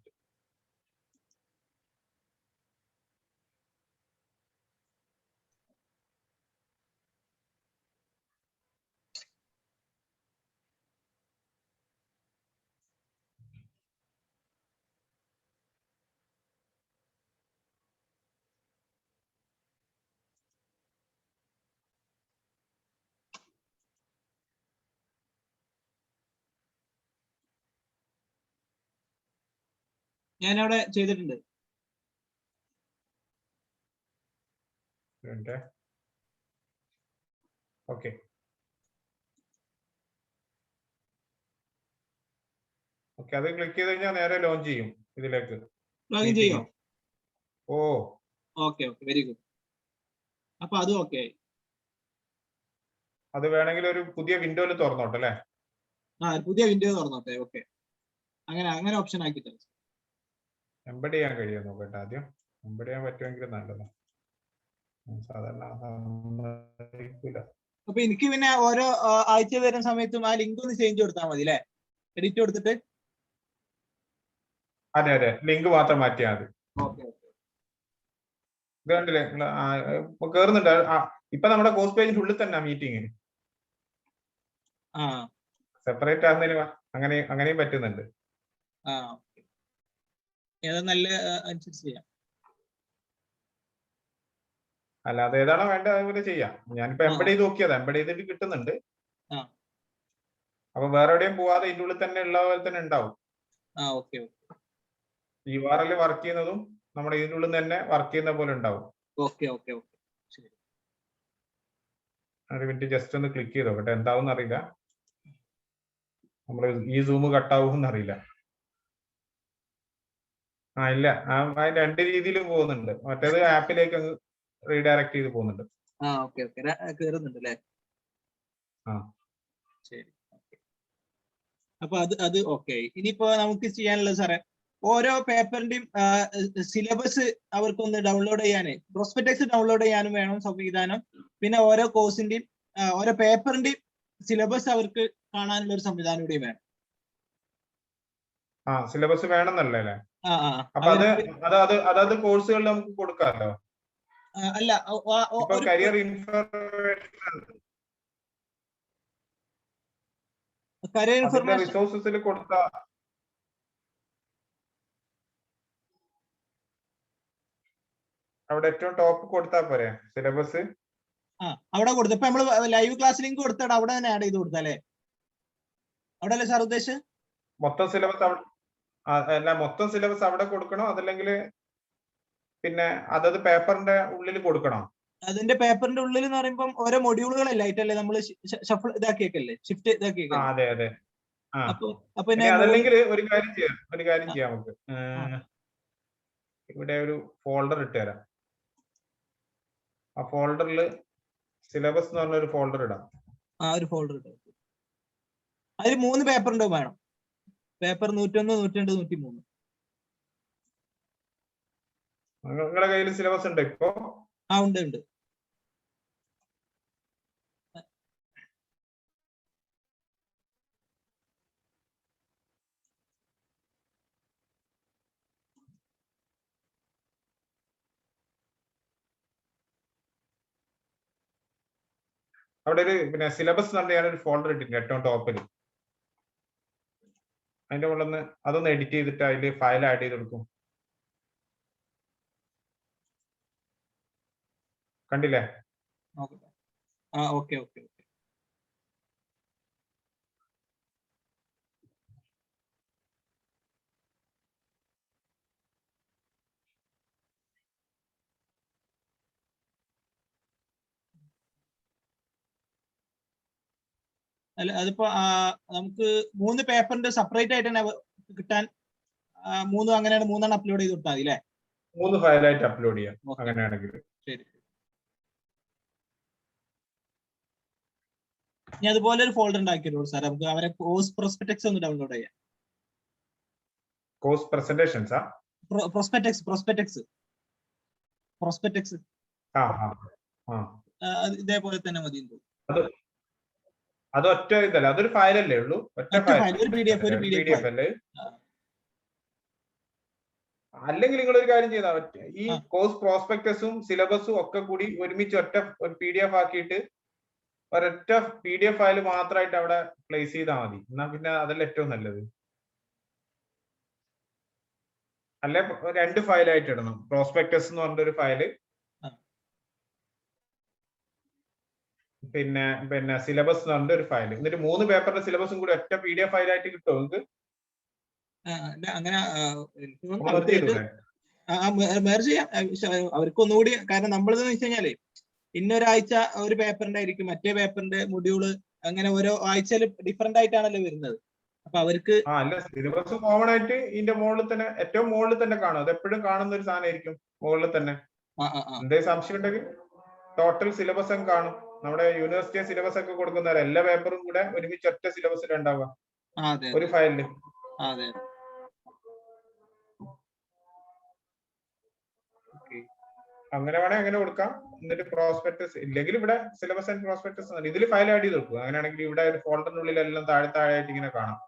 ഞാനവിടെ ചെയ്തിട്ടുണ്ട്. ഓക്കെ, അത് ക്ലിക്ക് ചെയ്ത് കഴിഞ്ഞാൽ നേരെ ലോഞ്ച് ചെയ്യും. ഇതിലേക്ക് ലോഗിൻ ചെയ്യോ? Okay, very good. അപ്പൊ അത് ഓക്കെ. അത് വേണമെങ്കിൽ ഒരു പുതിയ വിൻഡോയിൽ തുറന്നോട്ടെ അല്ലേ? പുതിയ വിൻഡോ തുറന്നോട്ടെ. ഓക്കെ, അങ്ങനെ ഓപ്ഷൻ ആക്കി തരാം. എംബഡ് ചെയ്യാൻ കഴിയുമോ നോക്കട്ടെ ആദ്യം. എംബഡ് ചെയ്യാൻ പറ്റുമെങ്കിൽ നല്ലതാണ്. സാധാരണ അപ്പൊ എനിക്ക് പിന്നെ ഓരോ ആഴ്ച വരുന്ന സമയത്തും ആ ലിങ്ക് ഒന്ന് ചേഞ്ച് കൊടുത്താൽ മതി അല്ലെ? എഡിറ്റ് കൊടുത്തിട്ട്. അതെ അതെ, ലിങ്ക് മാത്രം മാറ്റിയാൽ മതി. ഇത് കണ്ടില്ലേ കേറുന്നുണ്ട്. ഇപ്പൊ നമ്മുടെ കോഴ്സ് പേജിന്റെ ഉള്ളിൽ തന്നെ മീറ്റിംഗ് സെപ്പറേറ്റ് ആകുന്നതിന് അങ്ങനെയും പറ്റുന്നുണ്ട്. നല്ല അനുസരിച്ച് ചെയ്യാം. അല്ല, അത് ഏതാണോ വേണ്ടത് അതുപോലെ ചെയ്യാം. ഞാനിപ്പോ എംബഡ് ചെയ്ത് നോക്കിയതാ, എംബഡ് ചെയ്തിട്ട് കിട്ടുന്നുണ്ട്. അപ്പൊ വേറെ എവിടെയും പോവാതെ ഇതിന്റെ ഉള്ളിൽ തന്നെ ഉള്ള പോലെ തന്നെ ഉണ്ടാവും. URL വർക്ക് ചെയ്യുന്നതും നമ്മുടെ ഇതിന്റെ ഉള്ളിൽ തന്നെ വർക്ക് ചെയ്യുന്ന പോലെ ഉണ്ടാവും. ഒരു മിനിറ്റ് ജസ്റ്റ് ഒന്ന് ക്ലിക്ക് ചെയ്ത് നോക്കട്ടെ, എന്താവും അറിയില്ല. നമ്മള് ഈ സൂം കട്ടാവും അറിയില്ല. ഇല്ല, രണ്ട് രീതിയിൽ പോകുന്നുണ്ട്. മറ്റേത് ആപ്പിലേക്ക് അങ്ങ് റീഡയറക്ട് ചെയ്ത് പോകുന്നുണ്ട്. ശരി. അപ്പൊ അത് ഓക്കെ. ഇനിയിപ്പോ നമുക്ക് ചെയ്യാനുള്ളത് സാറേ, ഓരോ പേപ്പറിന്റെയും സിലബസ് അവർക്കൊന്ന് ഡൗൺലോഡ് ചെയ്യാന്, പ്രോസ്പെക്ടസ് ഡൗൺലോഡ് ചെയ്യാനും വേണം സംവിധാനം. പിന്നെ ഓരോ കോഴ്സിന്റെയും ഓരോ പേപ്പറിന്റെയും സിലബസ് അവർക്ക് കാണാനുള്ള ഒരു സംവിധാനം കൂടി വേണം. സിലബസ് വേണമെന്നല്ലേ? അപ്പൊ അതായത് കോഴ്സുകളിൽ നമുക്ക് കൊടുക്കാമല്ലോ. അല്ല, കരിയർ ഇൻഫർമേഷൻ റിസോഴ്സസിൽ കൊടുത്ത അവിടെ ഏറ്റവും ടോപ്പ് കൊടുത്താ പോരെ സിലബസ്? അവിടെ കൊടുത്തു. ഇപ്പൊ നമ്മള് ലൈവ് ക്ലാസ് ലിങ്ക് കൊടുത്താൽ അവിടെ തന്നെ ആഡ് ചെയ്ത് കൊടുത്താലേ? അവിടെ അല്ലേ സാർ ഉദ്ദേശിച്ചത്? മൊത്തം സിലബസ് അവിടെ കൊടുക്കണോ, അതല്ലെങ്കിൽ പിന്നെ അതത് പേപ്പറിന്റെ ഉള്ളിൽ കൊടുക്കണോ? അതിന്റെ പേപ്പറിന്റെ ഉള്ളിൽ എന്ന് പറയുമ്പോൾ ഓരോ മൊഡ്യൂളുകളല്ലേ ആയിട്ടല്ലേ നമ്മള് ഷഫിൾ ഇതാക്കിയേക്കല്ലേ, ഷിഫ്റ്റ് ഇതാക്കിയേക്കല്ലേ? അതെ അതെ. അപ്പൊ അതല്ലെങ്കിൽ ഒരു കാര്യം ചെയ്യാം നമുക്ക്. ഇവിടെ ഒരു ഫോൾഡർ ഇട്ടുതരാം. ആ ഫോൾഡറിൽ സിലബസ് എന്ന് പറഞ്ഞ ഒരു ഫോൾഡർ ഇടാം. ഒരു ഫോൾഡർ ഇടാം. അതിൽ 3 പേപ്പർ ഉണ്ടോ വേണം? പേപ്പർ 101, 102, 103. നിങ്ങളുടെ കയ്യിൽ സിലബസ് ഉണ്ട് ഇപ്പോ? ഉണ്ട്. അവിടെ ഒരു പിന്നെ സിലബസ് എന്ന് പറഞ്ഞ ഒരു ഫോൾഡർ ഇട്ടിട്ടുണ്ട് ഏറ്റവും ടോപ്പിൽ. അതിന്റെ മുകളിൽ അതൊന്ന് എഡിറ്റ് ചെയ്തിട്ട് അതിൽ ഫയൽ ആഡ് ചെയ്ത് കൊടുക്കും. കണ്ടില്ലേ? ഓക്കെ. അല്ല, അതിപ്പോ നമുക്ക് 3 പേപ്പറിന്റെ സെപ്പറേറ്റ് ആയിട്ട് തന്നെ കിട്ടാൻ 3 അങ്ങനെയാണ് 3 അപ്ലോഡ് ചെയ്ത് കൊടുത്താൽ മതി അല്ലേ? 3 ഫയലായിട്ട് അപ്ലോഡ് ചെയ്യാം അങ്ങനെയാണെങ്കിൽ. ശരി. ഇനി അതുപോലെ ഒരു ഫോൾഡർ ഉണ്ടാക്കിയോ സാർ, നമുക്ക് അവരെ കോഴ്സ് പ്രോസ്പെക്ടസ് ഒന്ന് ഡൗൺലോഡ് ചെയ്യാം. കോഴ്സ് പ്രസന്റേഷൻസാ? പ്രോസ്പെക്ടസ് ഇതേപോലെ തന്നെ മതി. അത് ഒറ്റ ഇതല്ല, അതൊരു ഫയലല്ലേ ഉള്ളൂ? ഒറ്റ ഫയൽ, ഒരു PDF അല്ലേ? അല്ലെങ്കിൽ നിങ്ങൾ ഒരു കാര്യം ചെയ്താൽ പറ്റും, ഈ കോഴ്സ് പ്രോസ്പെക്ടസും സിലബസും ഒക്കെ കൂടി ഒരുമിച്ച് ഒരു PDF ആക്കിയിട്ട് ഒരൊറ്റ PDF ഫയൽ മാത്രമായിട്ട് അവിടെ പ്ലേസ് ചെയ്താൽ മതി. എന്നാ പിന്നെ അതല്ല ഏറ്റവും നല്ലത്. അല്ലെ 2 ഫയലായിട്ട് ഇടണം. പ്രോസ്പെക്ടസ് എന്ന് പറഞ്ഞൊരു ഫയല്, പിന്നെ സിലബസ് എന്ന് പറഞ്ഞ ഒരു ഫയൽ. എന്നിട്ട് 3 പേപ്പറിന്റെ സിലബസും കൂടി ഒറ്റ PDF ഫയലായിട്ട് കിട്ടുമോ നിങ്ങൾക്ക്? അങ്ങനെ അവർക്ക് ഒന്നുകൂടി, കാരണം നമ്മളെന്ന് വെച്ച് കഴിഞ്ഞാല് ഇന്നൊരാഴ്ച ഒരു പേപ്പറിന്റെ ആയിരിക്കും, മറ്റേ പേപ്പറിന്റെ മൊഡ്യൂള് അങ്ങനെ ഓരോ ആഴ്ചയിൽ ഡിഫറെന്റ് ആയിട്ടാണല്ലോ വരുന്നത്. അപ്പൊ അവർക്ക് സിലബസ് കോമൺ ആയിട്ട് ഇതിന്റെ മുകളിൽ തന്നെ, ഏറ്റവും മുകളിൽ തന്നെ കാണും. അത് എപ്പോഴും കാണുന്ന ഒരു സാധനമായിരിക്കും മുകളിൽ തന്നെ. എന്തേ സംശയം ഉണ്ടെങ്കിൽ ടോട്ടൽ സിലബസ് ഒക്കെ കാണും. നമ്മുടെ യൂണിവേഴ്സിറ്റി സിലബസ് ഒക്കെ കൊടുക്കുന്നവരെ എല്ലാ പേപ്പറും കൂടെ ഒരുമിച്ച് ഒറ്റ സിലബസിൽ ഉണ്ടാവുക ഒരു ഫയലില്. അങ്ങനെ വേണേ അങ്ങനെ കൊടുക്കാം. എന്നിട്ട് പ്രോസ്പെക്ടസ് ഇല്ലെങ്കിൽ ഇവിടെ സിലബസ് ആൻഡ് പ്രോസ്പെക്ടസ് ഇതിൽ ഫയൽ ആഡ് ചെയ്ത് കൊടുക്കും. അങ്ങനെയാണെങ്കിൽ ഇവിടെ ഒരു ഫോൾഡറിനുള്ളിൽ എല്ലാം താഴെ ആയിട്ട് ഇങ്ങനെ കാണാം.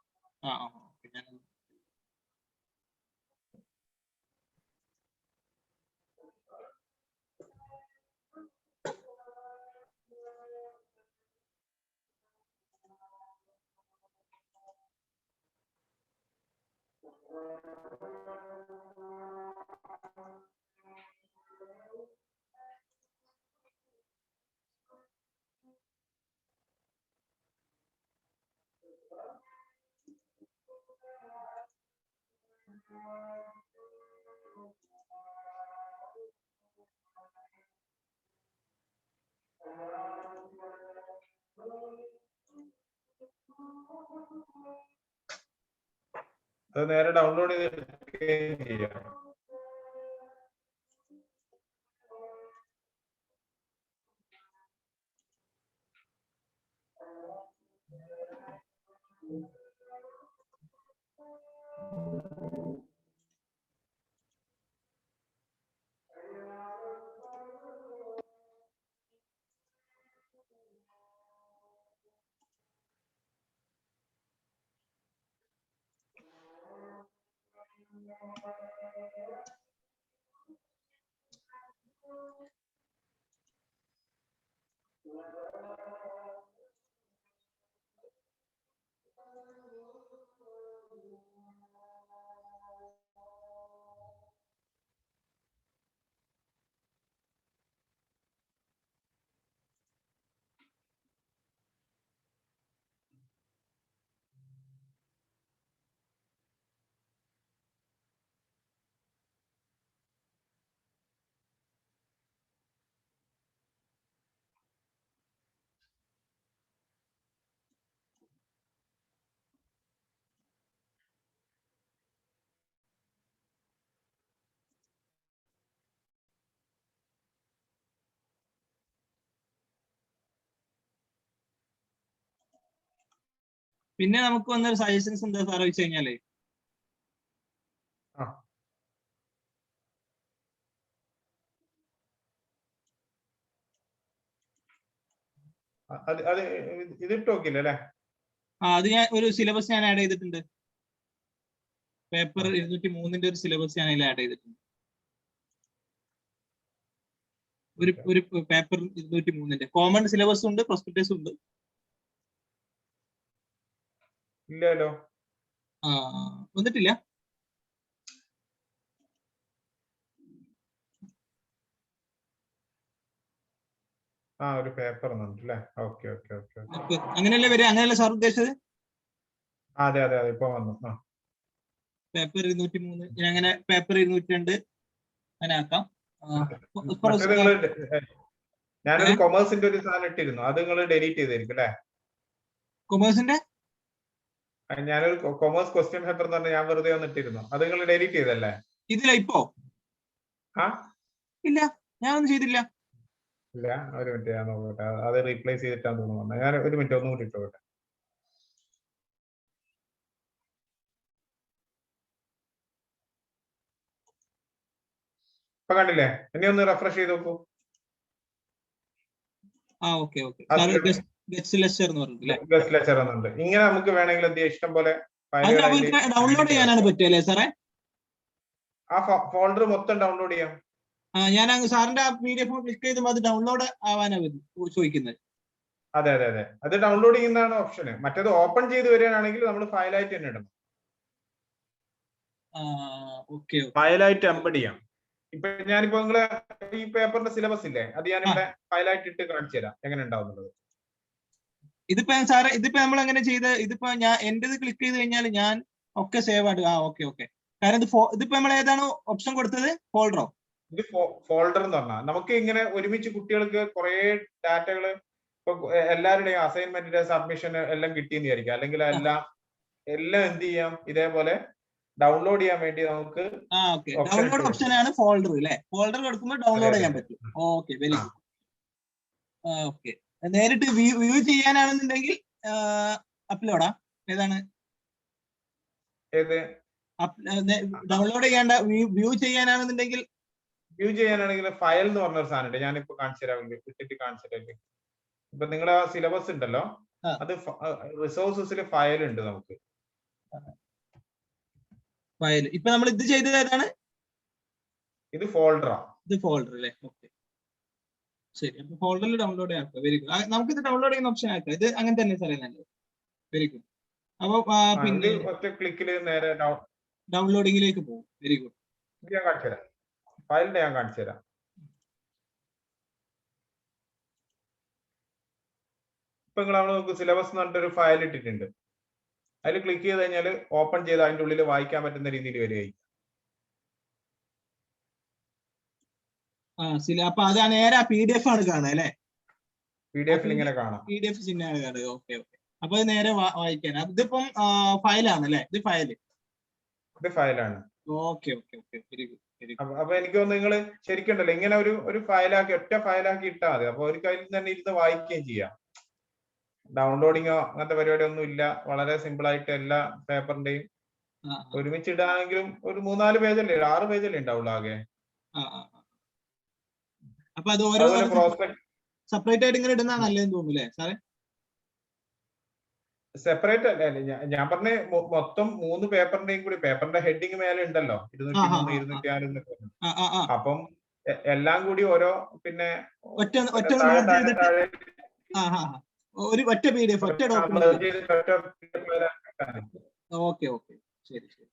അത് നേരെ ഡൗൺലോഡ് ചെയ്ത് ചെയ്യാം. പിന്നെ നമുക്ക് വന്നൊരു സജഷൻസ് എന്താ സാർ വെച്ച് കഴിഞ്ഞാല് ഇതിട്ട് നോക്കില്ലേ? അത് ഞാൻ ഒരു സിലബസ് ഞാൻ ആഡ് ചെയ്തിട്ടുണ്ട്. പേപ്പർ 203 ഒരു സിലബസ് ഞാൻ അതിൽ ആഡ് ചെയ്തിട്ടുണ്ട്. ഒരു പേപ്പർ 203 കോമൺ സിലബസ് ഉണ്ട്, പ്രോസ്പെക്ടസ് ഉണ്ട്. ഇല്ലല്ലോ. വന്നിട്ടില്ല. ഒരു പേപ്പർ അങ്ങനെയല്ലേ വരിക? അങ്ങനെയല്ലേ സാർ ഉദ്ദേശിച്ചത്? അതെ അതെ അതെ, ഇപ്പൊ വന്നു. പേപ്പർ 203 ഞാൻ അങ്ങനെ പേപ്പർ 202 അങ്ങനെ ആക്കാം. ഞാനൊരു കൊമേഴ്സിന്റെ ഒരു സാധനം ഇട്ടിരുന്നു, അത് നിങ്ങൾ ഡിലീറ്റ് ചെയ്തായിരിക്കും അല്ലേ? കൊമേഴ്സിന്റെ ഞാനൊരു കൊമേഴ്സ് ക്വസ്റ്റ്യൻ പേപ്പർ എന്ന് പറഞ്ഞാൽ ഞാൻ വെറുതെ വന്നിട്ടിരുന്നു, അത് നിങ്ങൾ ഡിലീറ്റ് ചെയ്തല്ലേ? ഇതില ഇപ്പോ ഇല്ല, ഞാനൊന്നും ചെയ്തില്ല. ഇല്ല, ഒരു മിനിറ്റ് ഞാൻ നോക്കട്ടെ. അത് റീപ്ലേസ് ചെയ്തിട്ടാന്ന് തോന്നുന്നു. ഞാൻ ഒരു മിനിറ്റ് ഒന്നും കൂടി ഇട്ടോട്ടെ. ഇപ്പൊ കണ്ടില്ലേ? എന്നെ ഒന്ന് റെഫ്രഷ് ചെയ്ത് നോക്കൂ. ഇങ്ങനെ നമുക്ക് വേണമെങ്കിൽ എന്ത് ചെയ്യാം, ഇഷ്ടം പോലെ ഡൗൺലോഡ് ചെയ്യാനാണ് പറ്റുമല്ലേ സാറേ? ആ ഫോൾഡർ മൊത്തം ഡൗൺലോഡ് ചെയ്യാം. ഞാൻ സാറിന്റെ PDF ക്ലിക്ക് ചെയ്ത് അത് ഡൗൺലോഡ് ആവാനാണ് ചോദിക്കുന്നത്. അതെ അതെ അതെ, അത് ഡൗൺലോഡ് ചെയ്യുന്നതാണ് ഓപ്ഷന്. മറ്റേത് ഓപ്പൺ ചെയ്ത് വരികയാണെങ്കിൽ നമ്മൾ ഫയലായിട്ട് തന്നെ ഇടണം. ഫയലായിട്ട് എംബഡ് ചെയ്യാം. ഇപ്പൊ ഞാനിപ്പോ നിങ്ങളെ ഈ പേപ്പറിന്റെ സിലബസ് ഇല്ലേ, അത് ഞാനിവിടെ ഫയലായിട്ട് ഇട്ട് കാണിച്ചു തരാം എങ്ങനെ ഉണ്ടാവുന്നത്. ഇതിപ്പോ സാറേ, ഇതിപ്പോ നമ്മൾ എങ്ങനെ ചെയ്ത്, ഇതിപ്പോ ഞാൻ എന്റേത് ക്ലിക്ക് ചെയ്ത് കഴിഞ്ഞാൽ ഞാൻ ഒക്കെ സേവ് ആയിട്ട് ഓക്കെ. കാരണം ഇതിപ്പോ നമ്മൾ ഏതാണ് ഓപ്ഷൻ കൊടുത്തത്? ഫോൾഡറോ? ഇത് ഫോൾഡർ എന്ന് പറഞ്ഞാൽ നമുക്ക് ഇങ്ങനെ ഒരുമിച്ച് കുട്ടികൾക്ക് കുറെ ഡാറ്റകൾ, ഇപ്പൊ എല്ലാവരുടെയും അസൈൻമെന്റിന്റെ സബ്മിഷൻ എല്ലാം കിട്ടിയെന്ന് വിചാരിക്കാം, അല്ലെങ്കിൽ എല്ലാം എന്ത് ചെയ്യാം, ഇതേപോലെ ഡൗൺലോഡ് ചെയ്യാൻ വേണ്ടി നമുക്ക് ഡൗൺലോഡ് ഓപ്ഷൻ ആണ് ഫോൾഡർ അല്ലേ? ഫോൾഡർ കൊടുക്കുമ്പോൾ ഡൗൺലോഡ് ചെയ്യാൻ പറ്റും. Okay, very good. ഓക്കെ, നേരിട്ട് വ്യൂ ചെയ്യാനാണെന്നുണ്ടെങ്കിൽ അപ്ലോഡാ ഏതാണ്? ഡൗൺലോഡ് ചെയ്യേണ്ട വ്യൂ ചെയ്യാനാണെന്നുണ്ടെങ്കിൽ വ്യൂ ചെയ്യാനാണെങ്കിൽ ഫയൽ എന്ന് പറഞ്ഞൊരു സാധനം ഉണ്ട്. ഞാനിപ്പോ കാണിച്ചു തരാം, ഇട്ടിട്ട് കാണിച്ചു തരാം. ഇപ്പൊ നിങ്ങളുടെ സിലബസ് ഉണ്ടല്ലോ, അത് റിസോഴ്സസിൽ ഫയൽ ഉണ്ട് നമുക്ക്. ഫയൽ ഇപ്പൊ നമ്മൾ ഇത് ചെയ്തത് ഏതാണ്? ഇത് ഫോൾഡറാ. ഇത് ഫോൾഡർ അല്ലേ? ഓക്കെ, ശരി. അപ്പൊ ഫോൾഡറിൽ ഡൗൺലോഡ് ആക്കാം. Very good. നമുക്ക് ഇത് ഡൗൺലോഡ് ചെയ്യുന്ന ഓപ്ഷൻ ആക്കാം. ഇത് അങ്ങനെ തന്നെ സാറേ, നല്ലത്. Very good. അപ്പൊ പിന്നെ ഒറ്റ ക്ലിക്കിൽ നേരെ ഡൗൺലോഡിങ്ങിലേക്ക് പോകും. Very good. ഞാൻ കാണിച്ചു തരാം, ഫയലിന്റെ ഞാൻ കാണിച്ചു തരാം. ഇപ്പൊ നിങ്ങൾ അവിടെ നോക്ക്, സിലബസ് എന്ന് പറഞ്ഞിട്ടൊരു ഫയൽ ഇട്ടിട്ടുണ്ട്. അതിൽ ക്ലിക്ക് ചെയ്ത് കഴിഞ്ഞാൽ ഓപ്പൺ ചെയ്ത് അതിന്റെ ഉള്ളിൽ വായിക്കാൻ പറ്റുന്ന രീതിയിൽ വരികയായി. അപ്പൊ അത് നേരെ PDF ആണ് കാണുക അല്ലെ? PDF ഇങ്ങനെ കാണാം. PDF ചിഹ്നമാണ് കാണുക. Okay okay. അപ്പൊ അത് നേരെ വായിക്കാൻ. ഇതിപ്പം ഫയലാണ് അല്ലെ? ഇത് ഫയലാണ്. Okay okay okay. Very good. അപ്പൊ എനിക്ക് തോന്നുന്നു നിങ്ങൾ ശരിക്കുണ്ടല്ലോ ഇങ്ങനെ ഒരു ഫയലാക്കി, ഒറ്റ ഫയലാക്കി ഇട്ടാൽ മതി. അപ്പൊ ഒരു കയ്യിൽ തന്നെ ഇരുന്ന് വായിക്കുകയും ചെയ്യാം. ഡൗൺലോഡിങ്ങോ അങ്ങനത്തെ പരിപാടി ഒന്നും ഇല്ല. വളരെ സിമ്പിൾ ആയിട്ട് എല്ലാ പേപ്പറിന്റെയും ഒരുമിച്ച് ഇടാണെങ്കിലും ഒരു 3-4 പേജല്ലേ, 6 പേജല്ലേ ഉണ്ടാവുള്ളൂ ആകെ. അപ്പൊ അത് ഓരോ സെപ്പറേറ്റ് ആയിട്ട് ഇങ്ങനെ ഇടുന്ന നല്ലതെന്ന് തോന്നുന്നു സാറേ? സെപ്പറേറ്റ് അല്ലേ, ഞാൻ പറഞ്ഞ മൊത്തം 3 പേപ്പറിന്റെയും കൂടി, പേപ്പറിന്റെ ഹെഡിങ് മേലെ ഉണ്ടല്ലോ 203, 206. അപ്പം എല്ലാം കൂടി ഓരോ പിന്നെ ഒറ്റ PDF ഒറ്റ ഡോക്യുമെന്റ്. ഓക്കെ ഓക്കെ, ശരി ശരി.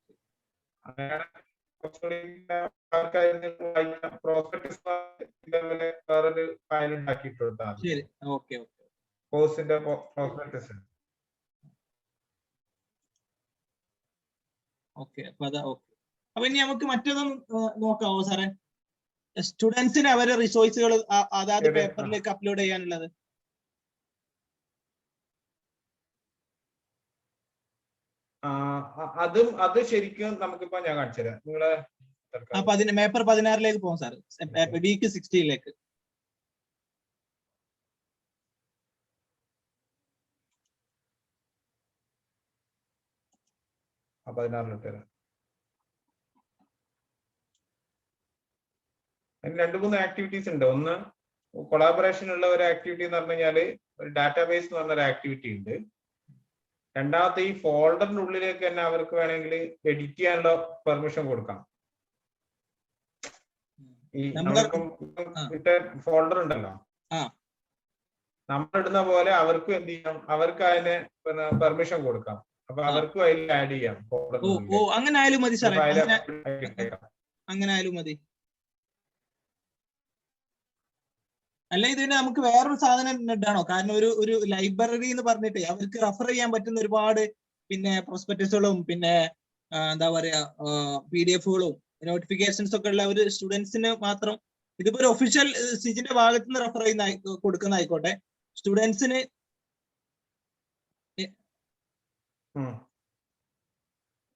വേറൊരു ഫയൽ ഉണ്ടാക്കിയിട്ടുണ്ടാ. ശരി, ഓക്കെ ഓക്കെ. കോഴ്സിന്റെ പ്രോസ്പെക്ടസ്. ഓക്കെ, അപ്പൊ അതാ. ഓക്കെ, അപ്പൊ ഇനി നമുക്ക് മറ്റൊന്നും നോക്കാവോ സാറേ? സ്റ്റുഡൻസിന് അവരെ റിസോഴ്സുകൾ അതാത് പേപ്പറിലേക്ക് അപ്ലോഡ് ചെയ്യാനുള്ളത്. അത് ശരിക്കും നമുക്കിപ്പോ ഞാൻ കാണിച്ചു തരാം. നിങ്ങളെ പേപ്പർ 16 പോകും സാർ, വീക്ക് 16. അതിന് 2-3 ആക്ടിവിറ്റീസ് ഉണ്ട്. ഒന്ന് കൊളാബറേഷൻ ഉള്ള ഒരു ആക്ടിവിറ്റി എന്ന് പറഞ്ഞു കഴിഞ്ഞാല് ഒരു ഡാറ്റാബേസ് എന്ന് പറഞ്ഞൊരു ആക്ടിവിറ്റി ഉണ്ട്. രണ്ടാമത്തെ ഈ ഫോൾഡറിന്റെ ഉള്ളിലേക്ക് തന്നെ അവർക്ക് വേണമെങ്കിൽ എഡിറ്റ് ചെയ്യാനുള്ള പെർമിഷൻ കൊടുക്കാം. ഈ ഫോൾഡർ ഉണ്ടല്ലോ, നമ്മളിടുന്ന പോലെ അവർക്കും എന്ത് ചെയ്യാം, അവർക്ക് അതിന് പെർമിഷൻ കൊടുക്കാം. അപ്പൊ അവർക്കും അതിൽ ആഡ് ചെയ്യാം. അങ്ങനെ ആയാലും മതി സാറേ, അങ്ങനെ ആയാലും മതി. അല്ല, ഇതിന് നമുക്ക് വേറൊരു സാധനം ഇടാണോ? കാരണം ഒരു ലൈബ്രറി എന്ന് പറഞ്ഞിട്ട് അവർക്ക് റെഫർ ചെയ്യാൻ പറ്റുന്ന ഒരുപാട് പിന്നെ പ്രോസ്പെക്ടസുകളും പിന്നെ എന്താ പറയാ PDF-കളും നോട്ടിഫിക്കേഷൻസ് ഒക്കെ ഉള്ള ഒരു സ്റ്റുഡൻസിന് മാത്രം. ഇതിപ്പോ ഒരു ഒഫീഷ്യൽ സിജിന്റെ ഭാഗത്ത് നിന്ന് റെഫർ ചെയ്യുന്ന കൊടുക്കുന്നതായിക്കോട്ടെ, സ്റ്റുഡൻസിന്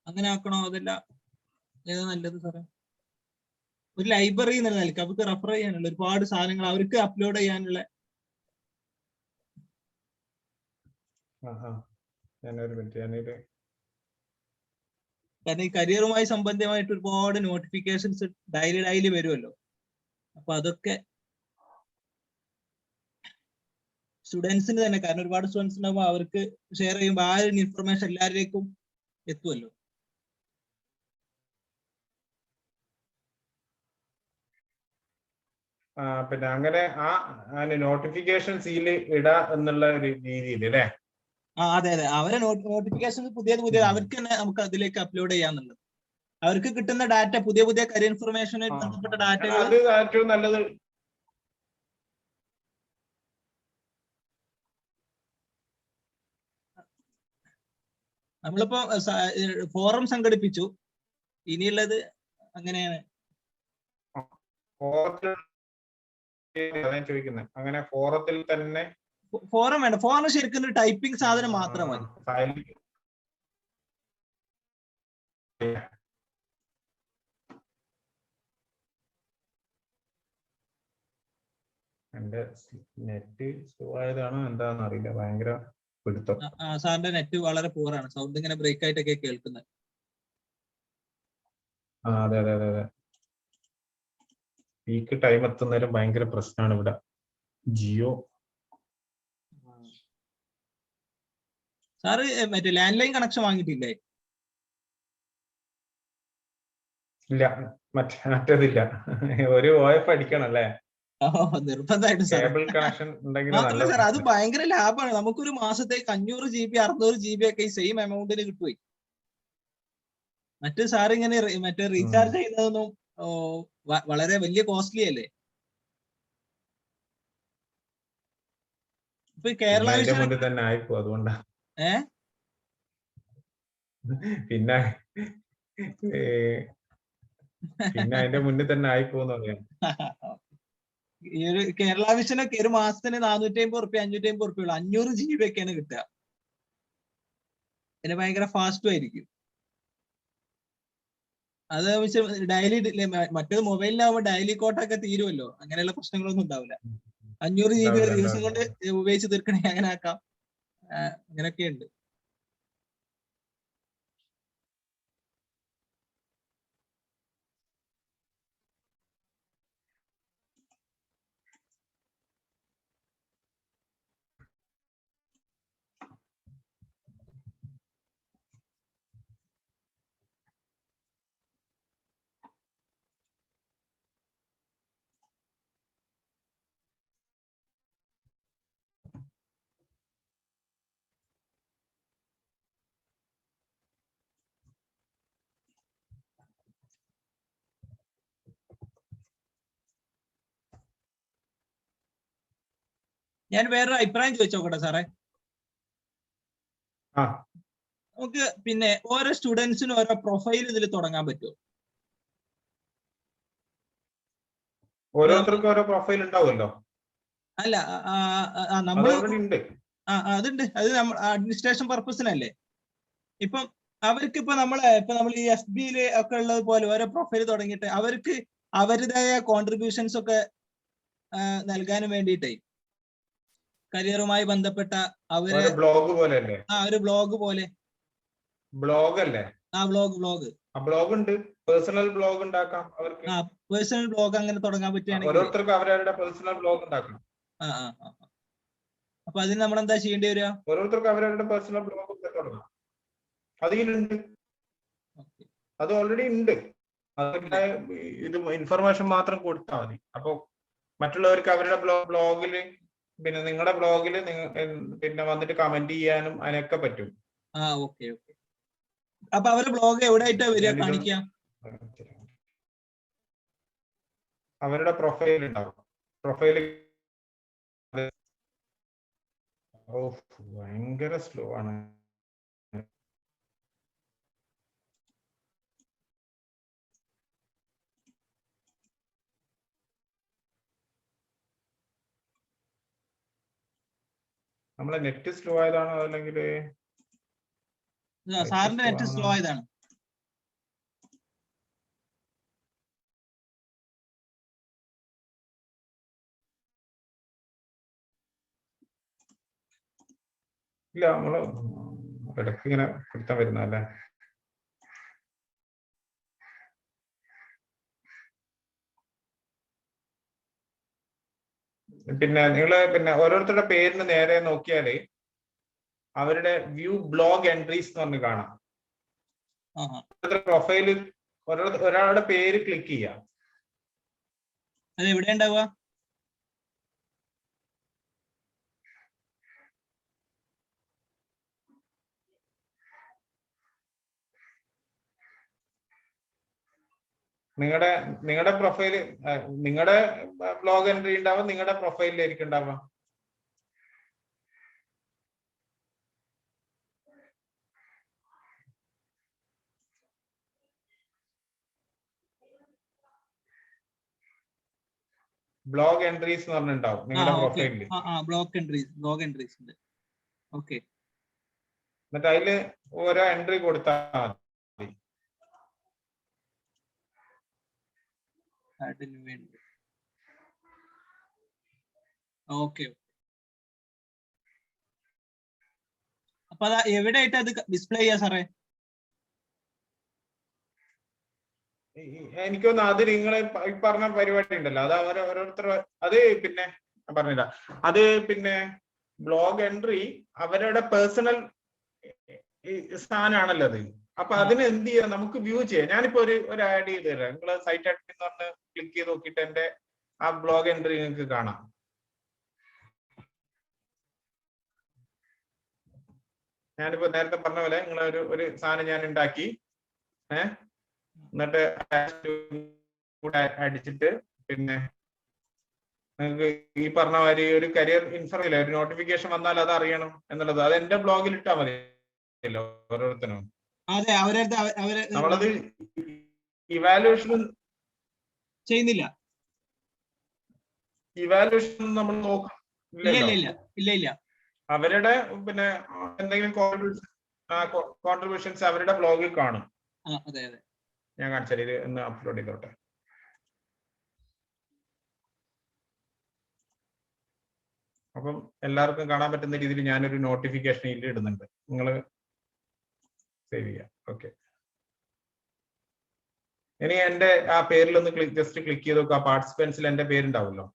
അങ്ങനെ ആക്കണോ? അതല്ല, ഏതാ നല്ലത് സാറേ? ഒരു ലൈബ്രറി എന്നുള്ള നിലയ്ക്ക് അവർക്ക് റെഫർ ചെയ്യാനുള്ള ഒരുപാട് സാധനങ്ങൾ അവർക്ക് അപ്ലോഡ് ചെയ്യാനുള്ള. കാരണം ഈ കരിയറുമായി സംബന്ധമായിട്ട് ഒരുപാട് നോട്ടിഫിക്കേഷൻസ് ഡെയിലി വരുമല്ലോ. അപ്പൊ അതൊക്കെ സ്റ്റുഡൻസിന് തന്നെ, കാരണം ഒരുപാട് സ്റ്റുഡൻസ് ഉണ്ടാകുമ്പോൾ അവർക്ക് ഷെയർ ചെയ്യുമ്പോൾ ആ ഒരു ഇൻഫർമേഷൻ എല്ലാവരിലേക്കും എത്തുമല്ലോ. പിന്നെ അങ്ങനെ നോട്ടിഫിക്കേഷൻ സീല് ഇടാ എന്നുള്ള ഒരു രീതിയിൽ അല്ലേ? അതെ അതെ, അവരെ നോട്ടിഫിക്കേഷൻ പുതിയത് അവർക്ക് തന്നെ നമുക്ക് അതിലേക്ക് അപ്ലോഡ് ചെയ്യാന്നുള്ളത്. അവർക്ക് കിട്ടുന്ന ഡാറ്റ, പുതിയ കരിയർ ഇൻഫർമേഷനുമായി ബന്ധപ്പെട്ട ഡാറ്റകൾ ഏറ്റവും നല്ലത്. നമ്മളിപ്പോ ഫോറം സംഘടിപ്പിച്ചു, ഇനിയുള്ളത് അങ്ങനെയാണ്. ചോദിക്കുന്നത് അങ്ങനെ ഫോറത്തിൽ തന്നെ. ഫോറം വേണ്ട, ഫോറം ശരിക്കും ഒരു ടൈപ്പിംഗ് സാധനം മാത്രം മതി. എന്റെ നെറ്റ് സ്ലോ ആയതാണോ എന്താണെന്ന് അറിയില്ല, ഭയങ്കര പിടുത്തം. സാറിന്റെ നെറ്റ് വളരെ പൂറാണ്, സൗണ്ട് ഇങ്ങനെ ബ്രേക്ക് ആയിട്ടൊക്കെ കേൾക്കുന്നത്. അതെ അതെ അതെ അതെ. പീക്ക് ടൈം എത്തുന്നേരം ഭയങ്കര പ്രശ്നമാണ് ഇവിടെ. ജിയോ സാറ് മറ്റേ ലാൻഡ് ലൈൻ കണക്ഷൻ വാങ്ങിയിട്ടില്ലേ? ഇല്ല, മറ്റേതില്ല. ഒരു OF അടിക്കണം അല്ലേ? നിർബന്ധമായിട്ടും സാർ. കേബിൾ കണക്ഷൻ ഉണ്ടെങ്കിൽ മാത്രമല്ല സാർ, അത് നല്ലതാണ്. ഭയങ്കര ലാഭമാണ്. നമുക്കൊരു മാസത്തേക്ക് 500 GB 600 GB ഒക്കെ ഈ സെയിം എമൗണ്ടിന് കിട്ടുപോയി. മറ്റേ സാർ ഇങ്ങനെ മറ്റേ റീചാർജ് ചെയ്യുന്നതൊന്നും വളരെ വലിയ കോസ്റ്റ്ലി അല്ലേ? ഇപ്പൊ കേരള അതിന്റെ മുന്നിൽ തന്നെ ആയിപ്പോ, അതുകൊണ്ടാ. പിന്നെ അതിന്റെ മുന്നിൽ തന്നെ ആയിപ്പോന്ന് പറയാം. ഈ ഒരു കേരള വിഷനൊക്കെ ഒരു മാസത്തിന് 450 റുപ്യ 550 റുപ്യ ഉള്ളു. 500 GB ഒക്കെയാണ് കിട്ടുക. പിന്നെ ഭയങ്കര ഫാസ്റ്റും ആയിരിക്കും. അത് ഡെയിലി മറ്റേത് മൊബൈലിലാവുമ്പോൾ ഡെയിലി കോട്ടൊക്കെ തീരുമല്ലോ, അങ്ങനെയുള്ള പ്രശ്നങ്ങളൊന്നും ഉണ്ടാവില്ല. 500 GB ഒരു ദിവസം കൊണ്ട് ഉപയോഗിച്ച് തീർക്കണേ അങ്ങനെ ആക്കാം. അങ്ങനെയൊക്കെ ഉണ്ട്. ഞാൻ വേറൊരു അഭിപ്രായം ചോദിച്ചോക്കട്ടെ സാറേ? നമുക്ക് പിന്നെ ഓരോ സ്റ്റുഡൻസിനും ഓരോ പ്രൊഫൈൽ ഇതിൽ തുടങ്ങാൻ പറ്റുമോ? ഓരോരുത്തർക്കും ഓരോ പ്രൊഫൈൽ ഉണ്ടാവുമല്ലോ. അല്ല, നമ്മൾ അതുണ്ട്. അത് നമ്മൾ അഡ്മിനിസ്ട്രേഷൻ പർപ്പസിനല്ലേ. ഇപ്പം അവർക്ക് ഇപ്പൊ നമ്മൾ ഈ FB ഒക്കെ ഉള്ളത് പോലെ ഓരോ പ്രൊഫൈൽ തുടങ്ങിയിട്ട് അവർക്ക് അവരുടേതായ കോൺട്രിബ്യൂഷൻസ് ഒക്കെ നൽകാനും വേണ്ടിയിട്ടേ, കരിയറുമായി ബന്ധപ്പെട്ട അവര് ബ്ലോഗ് പോലെ അല്ലേ? ഒരു ബ്ലോഗ് പോലെ. ബ്ലോഗ് അല്ലേ? ബ്ലോഗ് ഉണ്ട്. പേഴ്സണൽ ബ്ലോഗ് ഉണ്ടാക്കാം അവർക്ക്. പേഴ്സണൽ ബ്ലോഗ് അങ്ങനെ തുടങ്ങാൻ പറ്റുകയാണെങ്കിൽ ഓരോരുത്തർക്കും അവരവരുടെ പേഴ്സണൽ ബ്ലോഗ് ഉണ്ടാക്കണം. അപ്പൊ അതിന് നമ്മൾ എന്താ ചെയ്യേണ്ടി വരിക? ഓരോരുത്തർക്കും അവരവരുടെ പേഴ്സണൽ ബ്ലോഗ് തുടങ്ങാം. അതിലുണ്ട്, അത് ഓൾറെഡി ഉണ്ട്. അതിന്റെ ഇത് ഇൻഫർമേഷൻ മാത്രം കൊടുത്താൽ മതി. അപ്പൊ മറ്റുള്ളവർക്ക് അവരുടെ ബ്ലോഗില്, പിന്നെ നിങ്ങളുടെ ബ്ലോഗില് പിന്നെ വന്നിട്ട് കമന്റ് ചെയ്യാനും അതിനൊക്കെ പറ്റും. അപ്പൊ അവരുടെ ബ്ലോഗ് എവിടെയായിട്ടാ വരിക കാണിക്കുക? അവരുടെ പ്രൊഫൈൽ ഉണ്ടാവും. പ്രൊഫൈല് ഭയങ്കര സ്ലോ ആണ്. നമ്മളെ നെറ്റ് സ്ലോ ആയതാണോ അല്ലെങ്കിൽ സാറിന്റെ നെറ്റ് സ്ലോ ആയതാണ്? ഇല്ല, നമ്മള് ഇടയ്ക്ക് ഇങ്ങനെ കുറ്റം വരുന്നല്ലേ. പിന്നെ നിങ്ങള് ഓരോരുത്തരുടെ പേരിന് നേരെ നോക്കിയാല് അവരുടെ വ്യൂ ബ്ലോഗ് എൻട്രീസ് എന്ന് പറഞ്ഞ് കാണാം. പ്രൊഫൈലിൽ ഒരാളുടെ പേര് ക്ലിക്ക് ചെയ്യാം. അത് എവിടെ ഉണ്ടാവുക? നിങ്ങളുടെ പ്രൊഫൈല്, നിങ്ങളുടെ ബ്ലോഗ് എൻട്രി ഉണ്ടാവുക നിങ്ങളുടെ പ്രൊഫൈലിലായിരിക്കും ഉണ്ടാവുക. ബ്ലോഗ് എൻട്രീസ് എന്ന് പറഞ്ഞിട്ടുണ്ടാവും നിങ്ങളുടെ പ്രൊഫൈലിൽ. എന്നിട്ട് അതില് ഓരോ എൻട്രി കൊടുത്താൽ മതി. അപ്പൊ അത് എവിടെയായിട്ട് അത് ഡിസ്പ്ലേ ചെയ്യാ സാറേ? എനിക്കൊന്ന് അത് നിങ്ങളെ ഈ പറഞ്ഞ പരിപാടി ഉണ്ടല്ലോ, അത് ഓരോരുത്തർ അത് പിന്നെ പറഞ്ഞില്ല, അത് പിന്നെ ബ്ലോഗ് എൻട്രി അവരുടെ പേഴ്സണൽ സ്ഥാനാണല്ലോ അത്. അപ്പൊ അതിന് എന്ത് ചെയ്യാം, നമുക്ക് വ്യൂ ചെയ്യാം. ഞാനിപ്പോ ഒരു ആഡ് ചെയ്ത് തരാം. നിങ്ങൾ സൈറ്റ് അഡ്മിൻ എന്ന് പറഞ്ഞ് ക്ലിക്ക് ചെയ്ത് നോക്കിയിട്ട് എന്റെ ആ ബ്ലോഗ് എൻട്രി നിങ്ങൾക്ക് കാണാം. ഞാനിപ്പോ നേരത്തെ പറഞ്ഞ പോലെ നിങ്ങൾ ഒരു സാധനം ഞാൻ ഉണ്ടാക്കി, എന്നിട്ട് അടിച്ചിട്ട് പിന്നെ നിങ്ങൾക്ക് ഈ പറഞ്ഞ മാതിരി ഒരു കരിയർ ഇൻഫർമില്ല, ഒരു നോട്ടിഫിക്കേഷൻ വന്നാൽ അത് അറിയണം എന്നുള്ളത് അത് എന്റെ ബ്ലോഗിൽ ഇട്ടാൽ മതിയല്ലോ ഓരോരുത്തരും. നമ്മളത് ഇവാലുവേഷൻ ചെയ്യുന്നില്ല, ഇവാലുവേഷൻ നമ്മൾ നോക്കില്ല. അവരുടെ പിന്നെ എന്തെങ്കിലും കോൺട്രിബ്യൂഷൻസ് അവരുടെ ബ്ലോഗിൽ കാണും. ഞാൻ കാണിച്ചാൽ ഇത് ഒന്ന് അപ്ലോഡ് ചെയ്തോട്ടെ. അപ്പം എല്ലാവർക്കും കാണാൻ പറ്റുന്ന രീതിയിൽ ഞാനൊരു നോട്ടിഫിക്കേഷൻ ഇതിൽ ഇടുന്നുണ്ട്. നിങ്ങൾ സേവ് ചെയ്യാം. ഓക്കെ, ഇനി എന്റെ ആ പേരിലൊന്ന് ജസ്റ്റ് ക്ലിക്ക് ചെയ്ത് നോക്കുക. പാർട്ടിസിപ്പൻസിൽ എന്റെ പേരുണ്ടാവുമല്ലോ.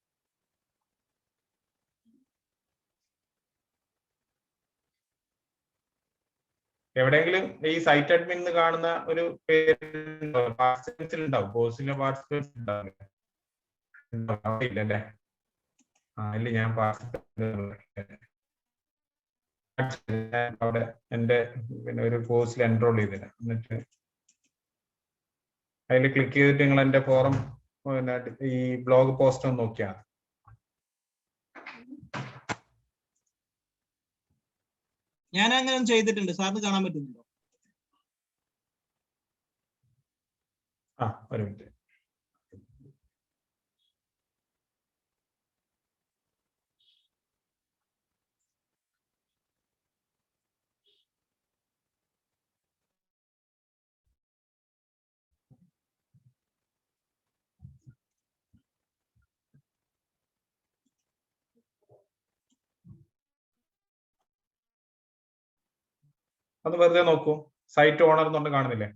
എവിടെയെങ്കിലും ഈ സൈറ്റ് അഡ്മിൻ എന്ന് കാണുന്ന ഒരു പേര് പാർട്ടിസിപ്പൻസിൽ ഉണ്ടാവും, കോഴ്സിലെ പാർട്ടിസിപ്പൻസ് ഇല്ലല്ലേ? ഇല്ല, ഞാൻ അവിടെ എന്റെ പിന്നെ ഒരു കോഴ്സിൽ എൻറോൾ ചെയ്തില്ല. എന്നിട്ട് അതിൽ ക്ലിക്ക് ചെയ്തിട്ട് നിങ്ങൾ എന്റെ ഫോറം പിന്നെ ഈ ബ്ലോഗ് പോസ്റ്റ് ഒന്ന് നോക്കിയാൽ ഞാൻ അങ്ങനെ ചെയ്തിട്ടുണ്ട്. സാറിന് കാണാൻ പറ്റുന്നുണ്ടോ? ഒരു മിനിറ്റ്. അത് വെറുതെ നോക്കൂ. സൈറ്റ് ഓണർ എന്ന് പറഞ്ഞ് കാണുന്നില്ലേ?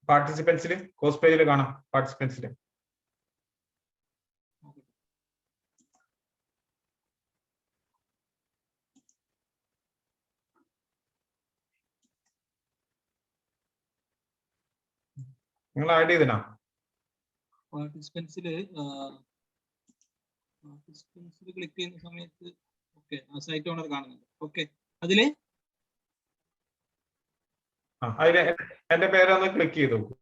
പാർട്ടിസിപ്പൻസിൽ കോഴ്സ് പേജിൽ കാണാം. പാർട്ടിസിപ്പൻസിൽ നിങ്ങൾ ആഡ് ചെയ്തിനാ? പാർട്ടിസിപ്പൻസിൽ ക്ലിക്ക് ചെയ്യുന്ന സമയത്ത് ഓക്കെ, സൈറ്റ് ഓണർ കാണുന്നുണ്ട്. ഓക്കെ, അതില് എന്റെ പേരൊന്ന് ക്ലിക്ക് ചെയ്ത് നോക്കൂ.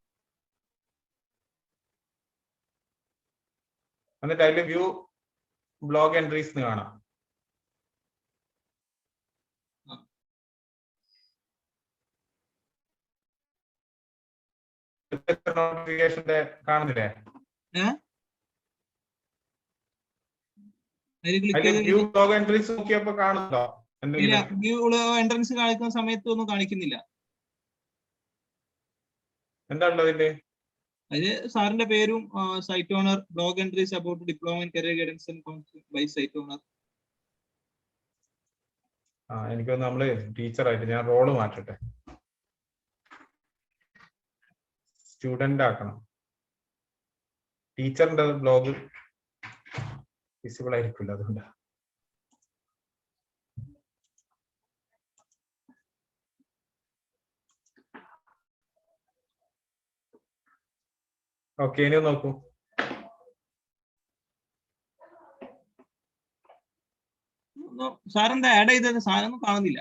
എന്നിട്ട് അതിൽ വ്യൂ ബ്ലോഗ് എൻട്രീസ് കാണാം. നോട്ടിഫിക്കേഷന്റെ കാണുന്നില്ലേ? വ്യൂ ബ്ലോഗ് എൻട്രീസ് നോക്കിയപ്പോ കാണുന്നുണ്ടോ? എൻട്രൻസ് കാണിക്കുന്ന സമയത്ത് ഒന്നും കാണിക്കുന്നില്ല. എന്താ ഉള്ളത് ഇതില്? അതില് സാറിന്റെ പേരും site owner, blog entries about diploma career guidance and counselling by site owner. എനിക്കൊന്ന് നമ്മള് ടീച്ചറായിട്ട് ഞാൻ റോള് മാറ്റട്ടെ, സ്റ്റുഡന്റ് ആക്കണം. ടീച്ചറിന്റെ ബ്ലോഗ് വിസിബിൾ ആയിരിക്കില്ല, അതുകൊണ്ടാ. ഓക്കെ, ഇനി നോക്കൂ. സാറെന്താ ആഡ് ചെയ്തത്? സാറൊന്നും കാണുന്നില്ല.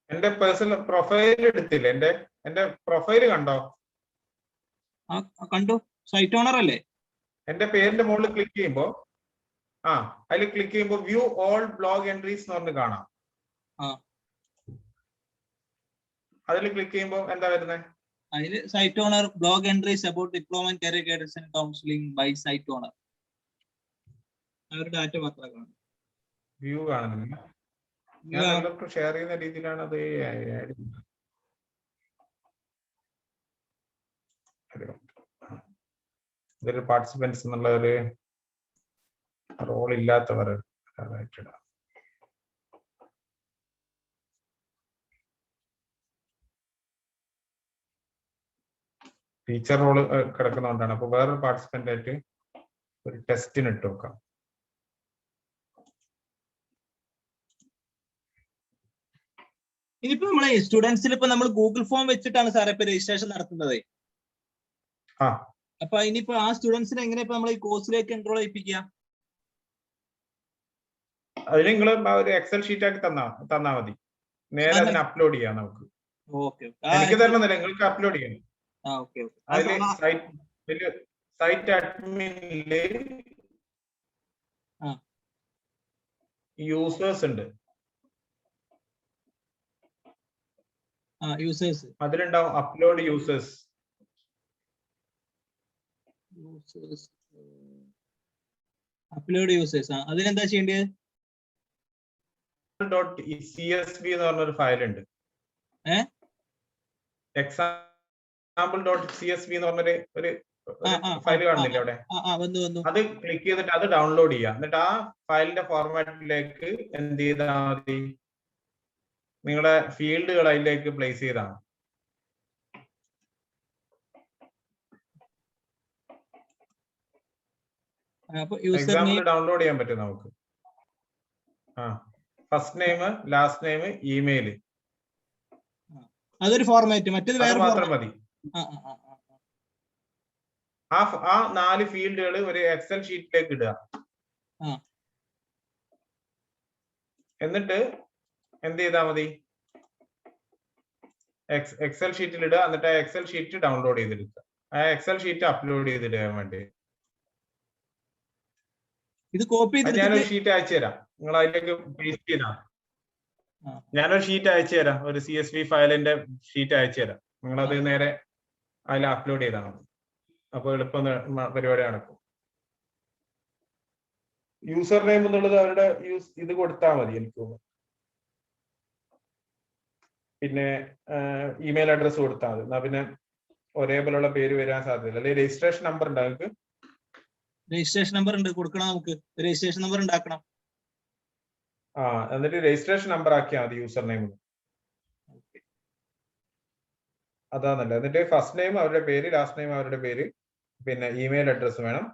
എന്റെ പേഴ്സണൽ പ്രൊഫൈൽ എടുത്തില്ല. എന്റെ പ്രൊഫൈല് കണ്ടോ? കണ്ടു. സൈറ്റ് ഓണർ അല്ലേ? എന്റെ പേരിന്റെ മുകളിൽ ക്ലിക്ക് ചെയ്യുമ്പോ അതിൽ ക്ലിക്ക് ചെയ്യുമ്പോ വ്യൂ ഓൾ ബ്ലോഗ് എൻട്രീസ് എന്ന് പറഞ്ഞ് കാണാം. അതിൽ ക്ലിക്ക് ചെയ്യുമ്പോ എന്താ വരുന്നത്? അതില് site owner, blog entries about diploma career guidance and counselling by site owner. അവരുടെ ഡാറ്റ മാത്രമേ കാണൂ, വ്യൂ കാണുന്നില്ല. ഞാൻ എല്ലാവർക്കും ഷെയർ ചെയ്യുന്ന രീതിയിലാണ് അത്. ഇതൊരു പാർട്ടിസിപ്പൻസ് എന്നുള്ള ഒരു റോൾ ഇല്ലാത്തവർ ടീച്ചർ റോള് കിടക്കുന്നതുകൊണ്ടാണ്. അപ്പൊ വേറൊരു പാർട്ടിസിപ്പന്റ് ആയിട്ട് ഒരു ടെസ്റ്റിന് ഇട്ട് നോക്കാം. ഇനിയിപ്പോ നമ്മളെ സ്റ്റുഡൻസിൽ ഇപ്പൊ നമ്മൾ ഗൂഗിൾ ഫോം വെച്ചിട്ടാണ് സാറേ ഇപ്പൊ രജിസ്ട്രേഷൻ നടത്തുന്നത്. അപ്പൊ ഇനിയിപ്പോ ആ സ്റ്റുഡൻസിനെ എങ്ങനെ ഇപ്പൊ നമ്മൾ ഈ കോഴ്സിലേക്ക് എൻറോൾ ചെയ്യിപ്പിക്കുക? അതിന് നിങ്ങൾ ഒരു എക്സൽ ഷീറ്റ് ആക്കി തന്നാ മതി. നേരെ അതിന് അപ്ലോഡ് ചെയ്യാം നമുക്ക്. എനിക്ക് തരണമെന്നില്ല, നിങ്ങൾക്ക് അപ്ലോഡ് ചെയ്യണം. അതില് സൈറ്റ് അഡ്മിനില് യൂസേഴ്സ് ഉണ്ട്. അതിലുണ്ടാവും അപ്ലോഡ് യൂസേഴ്സ്. അതിനെന്താ ചെയ്യേണ്ടത്? .csv എന്ന് പറഞ്ഞൊരു ഫയൽ ഉണ്ട്. example.csv എന്ന് പറഞ്ഞൊരു ഫയൽ കാണുന്നില്ല അവിടെ? അത് ക്ലിക്ക് ചെയ്തിട്ട് അത് ഡൗൺലോഡ് ചെയ്യാം. എന്നിട്ട് ആ ഫയലിന്റെ ഫോർമാറ്റിലേക്ക് എന്ത് ചെയ്താൽ മതി, നിങ്ങളുടെ ഫീൽഡുകൾ അതിലേക്ക് പ്ലേസ് ചെയ്താൽ മതി. എക്സാമ്പിൾ ഡൗൺലോഡ് ചെയ്യാൻ പറ്റും നമുക്ക്. First name, last name, email, അതൊരു ഫോർമാറ്റ്. മറ്റേത് വേറെ മാത്രം മതി. ആ 4 ഫീൽഡുകൾ ഒരു എക്സൽ ഷീറ്റിലേക്ക് ഇടുക. എന്നിട്ട് എന്ത് ചെയ്താൽ മതി, എക്സൽ ഷീറ്റിൽ ഇടുക. എന്നിട്ട് ആ എക്സൽ ഷീറ്റ് ഡൗൺലോഡ് ചെയ്തെടുക്കുക. ആ എക്സൽ ഷീറ്റ് അപ്ലോഡ് ചെയ്തിടാൻ വേണ്ടി ഇത് കോപ്പി ചെയ്ത് ഞാനൊരു ഷീറ്റ് അയച്ചു തരാം. നിങ്ങൾ അതിലേക്ക് പേസ്റ്റ് ചെയ്താൽ. ഞാനൊരു ഷീറ്റ് അയച്ചു തരാം, ഒരു CSV ഫയലിന്റെ ഷീറ്റ് അയച്ചു തരാം. നിങ്ങളത് നേരെ അതിൽ അപ്ലോഡ് ചെയ്താൽ മതി. അപ്പൊ എളുപ്പം പരിപാടി നടക്കും. യൂസർ നെയിം എന്നുള്ളത് അവരുടെ ഇത് കൊടുത്താൽ മതി എനിക്ക് തോന്നുന്നു. പിന്നെ ഇമെയിൽ അഡ്രസ് കൊടുത്താൽ മതി. എന്നാ പിന്നെ ഒരേപോലുള്ള പേര് വരാൻ സാധ്യതയില്ല. അല്ലെങ്കിൽ രജിസ്ട്രേഷൻ നമ്പർ ഉണ്ടോ നിങ്ങൾക്ക്? രജിസ്ട്രേഷൻ നമ്പർ ഉണ്ട്, കൊടുക്കണം. നമുക്ക് രജിസ്ട്രേഷൻ നമ്പർ ഉണ്ടാക്കണം. എന്നിട്ട് രജിസ്ട്രേഷൻ നമ്പർ ആക്കിയാൽ മതി യൂസർ നെയിം. അതാണല്ല. എന്നിട്ട് ഫസ്റ്റ് നെയിം അവരുടെ പേര്, ലാസ്റ്റ് നെയിം അവരുടെ പേര്, പിന്നെ ഇമെയിൽ അഡ്രസ് വേണം.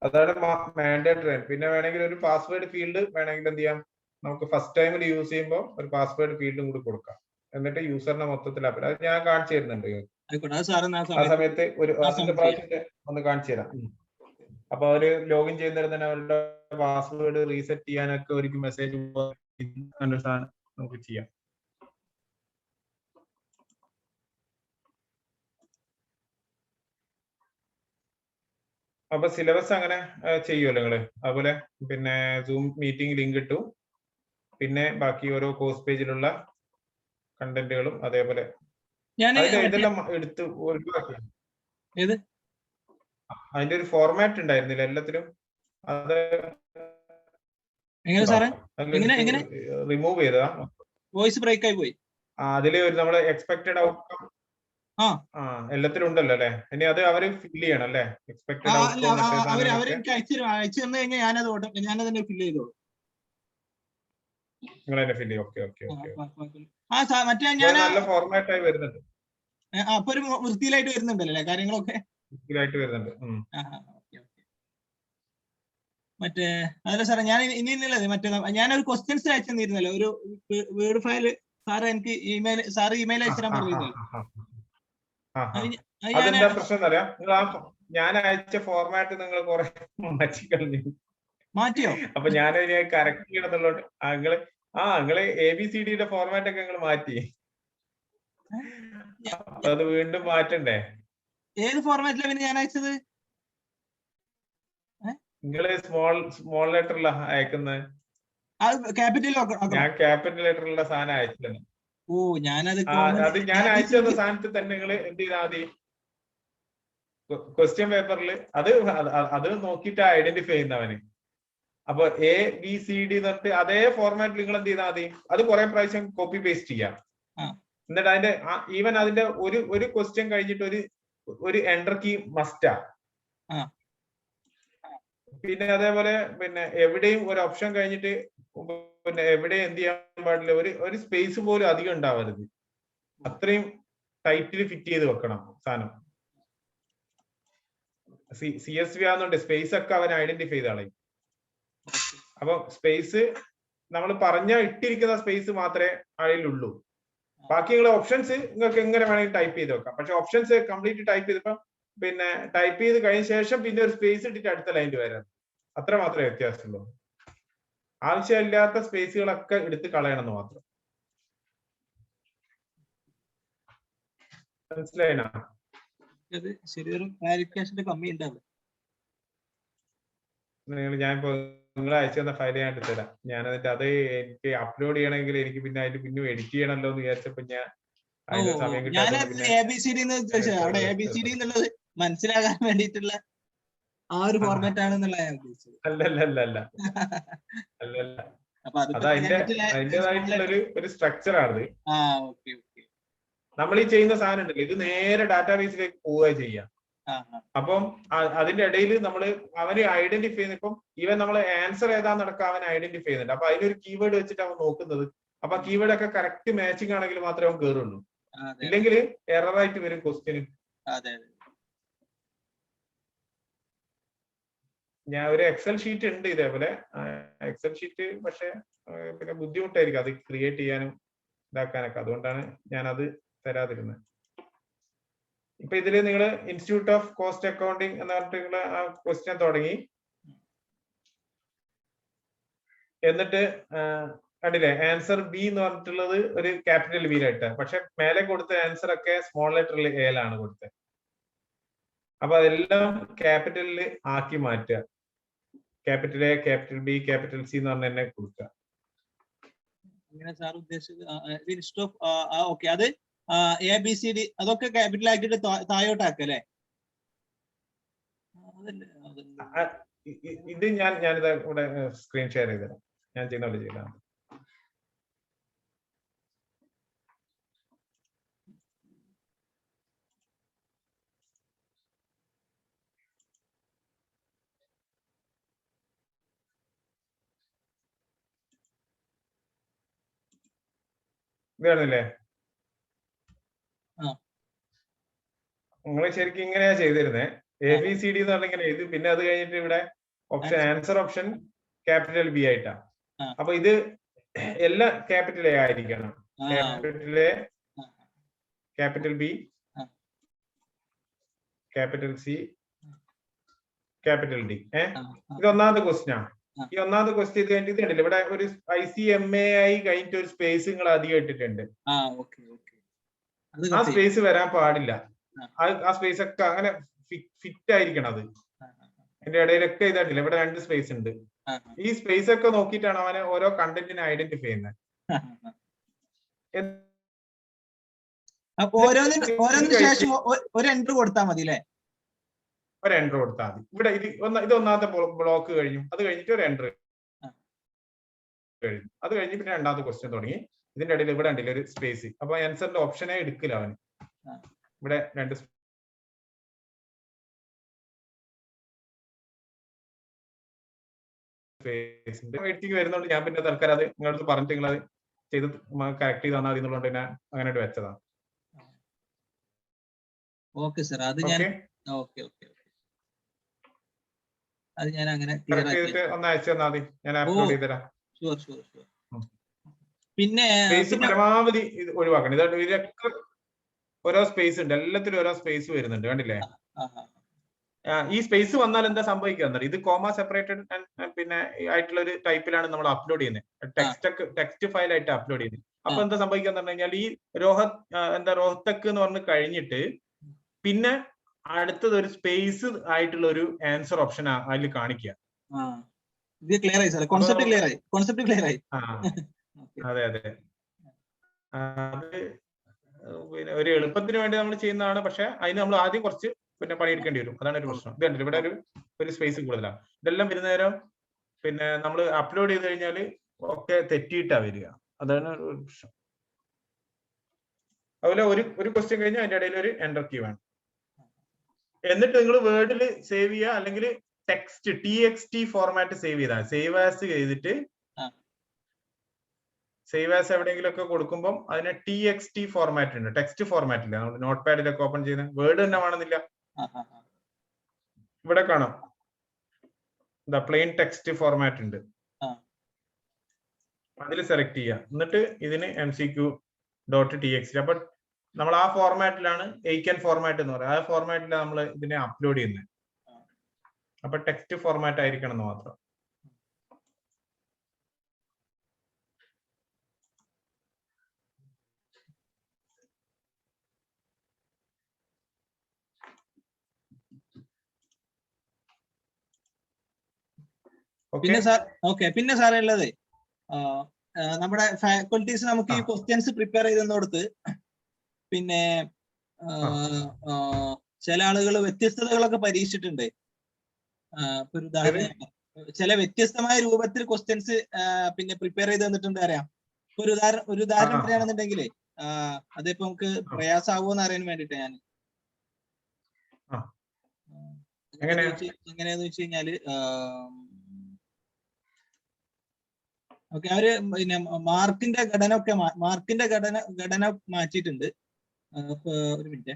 അതാണ് മാൻഡേറ്ററി. പിന്നെ വേണമെങ്കിൽ ഒരു പാസ്വേഡ് ഫീൽഡ് വേണമെങ്കിൽ എന്ത് ചെയ്യാം, നമുക്ക് ഫസ്റ്റ് ടൈമിൽ യൂസ് ചെയ്യുമ്പോൾ ഒരു പാസ്വേഡ് ഫീൽഡും കൂടി കൊടുക്കാം. എന്നിട്ട് യൂസറിനെ മൊത്തത്തിൽ അത് ഞാൻ കാണിച്ചു തരുന്നുണ്ട്. ആ സമയത്ത് ഒരു പ്രാവശ്യത്തെ ഒന്ന് കാണിച്ചു തരാം. അപ്പൊ അവര് ലോഗിൻ ചെയ്യുന്നതിന് തന്നെ അവരുടെ പാസ്വേഡ് റീസെറ്റ് ചെയ്യാനൊക്കെ ഒരു മെസ്സേജ് നമുക്ക് ചെയ്യാം. അപ്പൊ സിലബസ് അങ്ങനെ ചെയ്യുമല്ലോ നിങ്ങള്. അതുപോലെ പിന്നെ സൂം മീറ്റിംഗ് ലിങ്ക് ഇട്ടു. പിന്നെ ബാക്കി ഓരോ കോഴ്സ് പേജിലുള്ള കണ്ടന്റുകളും അതേപോലെ ഇതെല്ലാം എടുത്ത് ഒഴിവാക്കി. അതിന്റെ ഒരു ഫോർമാറ്റ് ഉണ്ടായിരുന്നില്ല എല്ലാത്തിലും. അത് റിമൂവ് ചെയ്തതാ. വോയിസ് ബ്രേക്ക് ആയി പോയി. അതില് നമ്മള് എക്സ്പെക്ടഡ് ഔട്ട്കം എല്ലാത്തിലും ഉണ്ടല്ലോ അല്ലെ? ഇനി അത് അവര് ഫില്ല് ചെയ്യണം അല്ലെ? എക്സ്പെക്ടഡ് ഞാനതിനെ ഫില്ല് ചെയ്തോളൂ. നിങ്ങൾ തന്നെ ഫില്ല് ചെയ്യും. Okay okay okay. നല്ല ഫോർമാറ്റ് ആയി വരുന്നുണ്ട്. അപ്പൊ ഒരു വൃത്തിയിലായിട്ട് വരുന്നുണ്ടല്ലേ കാര്യങ്ങളൊക്കെ? വൃത്തിയിലായിട്ട് വരുന്നുണ്ട്. മറ്റേ അതല്ല സാറേ, ഞാൻ ഇനിയുള്ളത് മറ്റേ ഞാനൊരു ക്വസ്റ്റ്യൻസ് അയച്ചു തന്നിരുന്നല്ലോ, ഒരു വേർഡ് ഫയൽ. സാറ് എനിക്ക് ഇമെയിൽ അയച്ചു തരാൻ പറയുന്നത്. അതെന്താ പ്രശ്നം എന്നറിയാം? നിങ്ങൾ ഞാൻ അയച്ച ഫോർമാറ്റ് നിങ്ങൾ കുറെ മാറ്റിയോ? അപ്പൊ ഞാനതിനെ കറക്റ്റ് ചെയ്യണമെന്നുള്ളത് നിങ്ങള് ABCDയുടെ ഫോർമാറ്റ് ഒക്കെ നിങ്ങൾ മാറ്റി. അത് വീണ്ടും മാറ്റണ്ടേ? ഏത് ഫോർമാറ്റിലാണ് പിന്നെ ഞാൻ അയച്ചത്? നിങ്ങള് സ്മോൾ ലെറ്ററിലാ അയക്കുന്നത്. ഞാൻ ക്യാപിറ്റൽ ലെറ്ററിലുള്ള സാധനം അയച്ചത്. അത് ഞാൻ അയച്ചു തന്ന സാധനത്തിൽ തന്നെ നിങ്ങൾ എന്ത് ചെയ്താൽ മതി, ക്വസ്റ്റ്യൻ പേപ്പറിൽ അത് നോക്കിയിട്ട് ഐഡന്റിഫൈ ചെയ്യുന്നവന്. അപ്പൊ ABCD എന്ന് പറഞ്ഞിട്ട് അതേ ഫോർമാറ്റിൽ നിങ്ങൾ എന്ത് ചെയ്താൽ മതി, അത് കുറെ പ്രാവശ്യം കോപ്പി പേസ്റ്റ് ചെയ്യാം. എന്നിട്ട് അതിന്റെ ഈവൻ അതിന്റെ ഒരു ക്വസ്റ്റ്യൻ കഴിഞ്ഞിട്ട് ഒരു എൻറ്റർ കീ മസ്റ്റാ. പിന്നെ അതേപോലെ പിന്നെ എവിടെയും ഒരു ഓപ്ഷൻ കഴിഞ്ഞിട്ട് പിന്നെ എവിടെയും എന്ത് ചെയ്യാൻ പാടില്ല, ഒരു സ്പേസ് പോലും അധികം ഉണ്ടാവരുത്. അത്രയും ടൈറ്റിൽ ഫിറ്റ് ചെയ്ത് വെക്കണം സാധനം. CSV ആണെന്നുണ്ട് സ്പേസ് ഒക്കെ അവൻ ഐഡന്റിഫൈ ചെയ്ത് കളയും. അപ്പൊ സ്പേസ് നമ്മൾ പറഞ്ഞ ഇട്ടിരിക്കുന്ന സ്പേസ് മാത്രമേ അതിലുള്ളൂ. ബാക്കിയുള്ള ഓപ്ഷൻസ് നിങ്ങൾക്ക് എങ്ങനെ വേണമെങ്കിൽ ടൈപ്പ് ചെയ്ത് വെക്കാം. പക്ഷെ ഓപ്ഷൻസ് കംപ്ലീറ്റ് ടൈപ്പ് ചെയ്തപ്പോ പിന്നെ ടൈപ്പ് ചെയ്ത് കഴിഞ്ഞ ശേഷം പിന്നെ ഒരു സ്പേസ് ഇട്ടിട്ട് അടുത്ത ലൈനിൽ വരാം. അത്ര മാത്രമേ വ്യത്യാസമുള്ളൂ. ആവശ്യമില്ലാത്ത സ്പേസുകളൊക്കെ എടുത്ത് കളയണമെന്ന് മാത്രം. മനസ്സിലായിനാ? ശരിയൊരു ക്ലാരിഫിക്കേഷന്റെ കമ്മി ഉണ്ടാവും. ഞാനിപ്പോ നിങ്ങൾ അയച്ചു തന്ന ഫയൽ ഞാൻ എടുത്തു തരാം. ഞാൻ എന്നിട്ട് അത് എനിക്ക് അപ്ലോഡ് ചെയ്യണമെങ്കിൽ എനിക്ക് പിന്നെ അതിൽ പിന്നെ എഡിറ്റ് ചെയ്യണമല്ലോ എന്ന് വിചാരിച്ചപ്പോ ഞാൻ അതിന് സമയം കിട്ടാതെ അവിടെ ABCD എന്നുള്ളത് മനസ്സിലാകാൻ വേണ്ടിയിട്ടുള്ള ആ ഒരു ഫോർമാറ്റ് ആണെന്നുള്ള ഞാൻ ഉദ്ദേശിച്ചത്. അല്ലല്ല അത് അതിന്റേതായിട്ടുള്ള ഒരു സ്ട്രക്ചർ ആണ്. നമ്മൾ ഈ ചെയ്യുന്ന സാധനം ഉണ്ടല്ലോ, ഇത് നേരെ ഡാറ്റാബേസിലേക്ക് പോവുക ചെയ്യാം. അപ്പം അതിന്റെ ഇടയിൽ നമ്മൾ അവന് ഐഡന്റിഫൈ ചെയ്യുന്ന, ഇപ്പം ഇവൻ നമ്മൾ ആൻസർ ഏതാന്ന് നടക്കാം അവൻ ഐഡന്റിഫൈ ചെയ്യുന്നുണ്ട്. അപ്പൊ അതിലൊരു കീവേഡ് വെച്ചിട്ട് അവൻ നോക്കുന്നത്. അപ്പൊ കീവേഡ് ഒക്കെ കറക്റ്റ് മാച്ചിങ് ആണെങ്കിൽ മാത്രമേ അവൻ കയറുള്ളൂ. ഇല്ലെങ്കിൽ എററായിട്ട് വരും ക്വസ്റ്റ്യന്. ഞാൻ ഒരു എക്സൽ ഷീറ്റ് ഉണ്ട് ഇതേപോലെ. എക്സൽ ഷീറ്റ് പക്ഷെ പിന്നെ ബുദ്ധിമുട്ടായിരിക്കും അത് ക്രിയേറ്റ് ചെയ്യാനും ഇതാക്കാനൊക്കെ. അതുകൊണ്ടാണ് ഞാൻ അത് തരാതിരുന്നത്. ഇപ്പൊ ഇതില് നിങ്ങൾ ഇൻസ്റ്റിറ്റ്യൂട്ട് ഓഫ് കോസ്റ്റ് അക്കൗണ്ടിങ് എന്ന് പറഞ്ഞിട്ടുള്ള ആ ക്വസ്റ്റ്യൻ തുടങ്ങി. എന്നിട്ട് കണ്ടില്ലേ ആൻസർ ബി എന്ന് പറഞ്ഞിട്ടുള്ളത് ഒരു ക്യാപിറ്റൽ ബിയിലായിട്ട്, പക്ഷെ മേലെ കൊടുത്ത ആൻസർ ഒക്കെ സ്മോൾ ലെറ്ററിൽ എയിലാണ് കൊടുത്തത്. അപ്പൊ അതെല്ലാം ക്യാപിറ്റലിൽ ആക്കി മാറ്റുക. Capital A, capital B, capital C എന്ന് പറഞ്ഞ തന്നെ കൊടുക്കുക. അത് ABCD അതൊക്കെ ക്യാപിറ്റൽ ആക്കിയിട്ട് താഴോട്ടാക്കല്ലേ? ഇത് ഞാനിത് ഇവിടെ സ്ക്രീൻ ഷെയർ ചെയ്തുതരാം. ഞാൻ ചെയ്യുന്ന പോലെ ചെയ്താൽ ഇതാണല്ലേ? നിങ്ങൾ ശരിക്കും ഇങ്ങനെയാ ചെയ്തിരുന്നേ. ABCD എന്ന് പറഞ്ഞിങ്ങനെ ഇത്, പിന്നെ അത് കഴിഞ്ഞിട്ട് ഇവിടെ option answer option capital B ആയിട്ടാ. അപ്പൊ ഇത് എല്ലാം ക്യാപിറ്റൽ എ ആയിരിക്കണം. Capital A, capital B, capital C, capital D. ഇത് ഒന്നാമത്തെ ക്വസ്റ്റ്യൻ ആണ്. ഈ ഒന്നാമത്തെ ക്വസ്റ്റ്യൻ ഇത് കഴിഞ്ഞിട്ട് കണ്ടില്ല ഇവിടെ ഒരു ICMAI കഴിഞ്ഞിട്ട് ഒരു സ്പേസ് നിങ്ങൾ അധികം ഇട്ടിട്ടുണ്ട്. ആ സ്പേസ് വരാൻ പാടില്ല. ആ സ്പേസ് ഒക്കെ അങ്ങനെ ഫിറ്റ് ആയിരിക്കണം. അത് അതിന്റെ ഇടയിലൊക്കെ ഇതായിട്ടില്ല. ഇവിടെ 2 സ്പേസ് ഉണ്ട്. ഈ സ്പേസ് ഒക്കെ നോക്കിയിട്ടാണ് അവനെ ഓരോ കണ്ടന്റിനെ ഐഡന്റിഫൈ ചെയ്യുന്നത്. ഓരോന്നിന് ശേഷം ഒരു എൻട്രി കൊടുത്താൽ മതി അല്ലേ? ഒരു എൻട്രി കൊടുത്താൽ മതി. ഇവിടെ ഇത് ഒന്നാമത്തെ ബ്ലോക്ക് കഴിഞ്ഞു. അത് കഴിഞ്ഞിട്ട് ഒരു എൻട്രി കഴിഞ്ഞു. അത് കഴിഞ്ഞ് പിന്നെ രണ്ടാമത്തെ ക്വസ്റ്റ്യൻ തുടങ്ങി. ഇതിന്റെ ഇടയിൽ ഇവിടെ ഉണ്ടല്ലോ ഒരു സ്പേസ്. അപ്പൊ ആൻസറിന്റെ ഓപ്ഷനെ എടുക്കില്ല അവന്. ഇവിടെ 2 സ്പേസ് വരുന്നുണ്ട്. ഞാൻ പിന്നെ തൽക്കാലം അത് നിങ്ങളടുത്ത് പറഞ്ഞിട്ട് നിങ്ങൾ അത് ചെയ്ത് കറക്റ്റ് ചെയ്ത് തന്നാൽ മതി എന്നുള്ളത് ഞാൻ അങ്ങനെ വെച്ചതാണ്. ഓക്കെ സർ, അത് ഞാൻ അങ്ങനെ ഒന്ന് അയച്ചു തന്നാൽ മതി. ഞാൻ അപ്ലോഡ് ചെയ്ത് തരാം. പിന്നെ പരമാവധി ഇത് ഒഴിവാക്കണം. ഇതിലൊക്കെ ഓരോ സ്പേസ് ഉണ്ട്. എല്ലാത്തിലും ഓരോ സ്പേസ് വരുന്നുണ്ട്. കണ്ടില്ലേ? ഈ സ്പേസ് വന്നാൽ എന്താ സംഭവിക്കുക? ഇത് കോമ സെപ്പറേറ്റഡ് പിന്നെ ആയിട്ടുള്ള ഒരു ടൈപ്പിലാണ് നമ്മൾ അപ്ലോഡ് ചെയ്യുന്നത്. ടെക്സ്റ്റ് ഫയൽ ആയിട്ട് അപ്ലോഡ് ചെയ്യുന്നത്. അപ്പൊ എന്താ സംഭവിക്കുക എന്ന് പറഞ്ഞു കഴിഞ്ഞാൽ ഈ റോഹ്തക് എന്ന് പറഞ്ഞ് കഴിഞ്ഞിട്ട് പിന്നെ അടുത്തത് ഒരു സ്പേസ് ആയിട്ടുള്ള ഒരു ആൻസർ ഓപ്ഷൻ അതിൽ കാണിക്കുക. അതെ അത് പിന്നെ ഒരു എളുപ്പത്തിന് വേണ്ടി നമ്മൾ ചെയ്യുന്നതാണ്. പക്ഷെ അതിന് നമ്മൾ ആദ്യം കുറച്ച് പിന്നെ പണിയെടുക്കേണ്ടി വരും. അതാണ് ഒരു പ്രശ്നം. ഇതുണ്ട് ഇവിടെ ഒരു സ്പേസ് കൂടുതലാണ്. ഇതെല്ലാം വരുന്ന നേരം പിന്നെ നമ്മൾ അപ്ലോഡ് ചെയ്ത് കഴിഞ്ഞാൽ ഒക്കെ തെറ്റിയിട്ടാ വരിക. അതാണ് ഒരു പ്രശ്നം. അതുപോലെ ഒരു ക്വസ്റ്റ്യൻ കഴിഞ്ഞാൽ അതിന്റെ ഇടയിൽ ഒരു എൻറ്റർ കീ വേണം. എന്നിട്ട് നിങ്ങൾ വേർഡിൽ സേവ് ചെയ്യുക, അല്ലെങ്കിൽ ടെക്സ്റ്റ് TXT ഫോർമാറ്റ് സേവ് ചെയ്താൽ സേവ് ആസ് ചെയ്തിട്ട് സേവ് ആസ് എവിടെയെങ്കിലും ഒക്കെ കൊടുക്കുമ്പോൾ അതിന് TXT ഫോർമാറ്റ് ഉണ്ട്, ടെക്സ്റ്റ് ഫോർമാറ്റ് ഇല്ല, നമ്മൾ നോട്ട് പാഡിലൊക്കെ ഓപ്പൺ ചെയ്യുന്ന വേർഡ് തന്നെ വേണമെന്നില്ല. ഇവിടെ കാണാം പ്ലെയിൻ ടെക്സ്റ്റ് ഫോർമാറ്റ് ഉണ്ട്, അതിൽ സെലക്ട് ചെയ്യുക. എന്നിട്ട് ഇതിന് MCQ.txt. അപ്പൊ നമ്മൾ ആ ഫോർമാറ്റിലാണ് എയ്ക്കൻ ഫോർമാറ്റ് എന്ന് പറയുന്നത്, ആ ഫോർമാറ്റിലാണ് നമ്മൾ ഇതിനെ അപ്ലോഡ് ചെയ്യുന്നത്. അപ്പൊ ടെക്സ്റ്റ് ഫോർമാറ്റ് ആയിരിക്കണം എന്ന് മാത്രം. പിന്നെ സാറേ ഉള്ളത് നമ്മുടെ ഫാക്കൽറ്റീസ് നമുക്ക് ഈ ക്വസ്റ്റ്യൻസ് പ്രിപ്പയർ ചെയ്തെന്നോടത്ത് പിന്നെ ചില ആളുകൾ വ്യത്യസ്തതകളൊക്കെ പരീക്ഷിച്ചിട്ടുണ്ട്. ഒരു ഉദാഹരണം, ചില വ്യത്യസ്തമായ രൂപത്തിൽ ക്വസ്റ്റ്യൻസ് പിന്നെ പ്രിപ്പയർ ചെയ്ത് തന്നിട്ടുണ്ട്. അറിയാം, ഒരു ഉദാഹരണം പറയുകയാണെന്നുണ്ടെങ്കിൽ അതിപ്പോ നമുക്ക് പ്രയാസമാവോന്ന് അറിയാൻ വേണ്ടിട്ട് ഞാൻ എങ്ങനെയാന്ന് വെച്ച് കഴിഞ്ഞാല് ഓക്കെ, അവര് പിന്നെ മാർക്കിന്റെ ഘടന മാറ്റിയിട്ടുണ്ട്. ഒരു മിനിറ്റ്,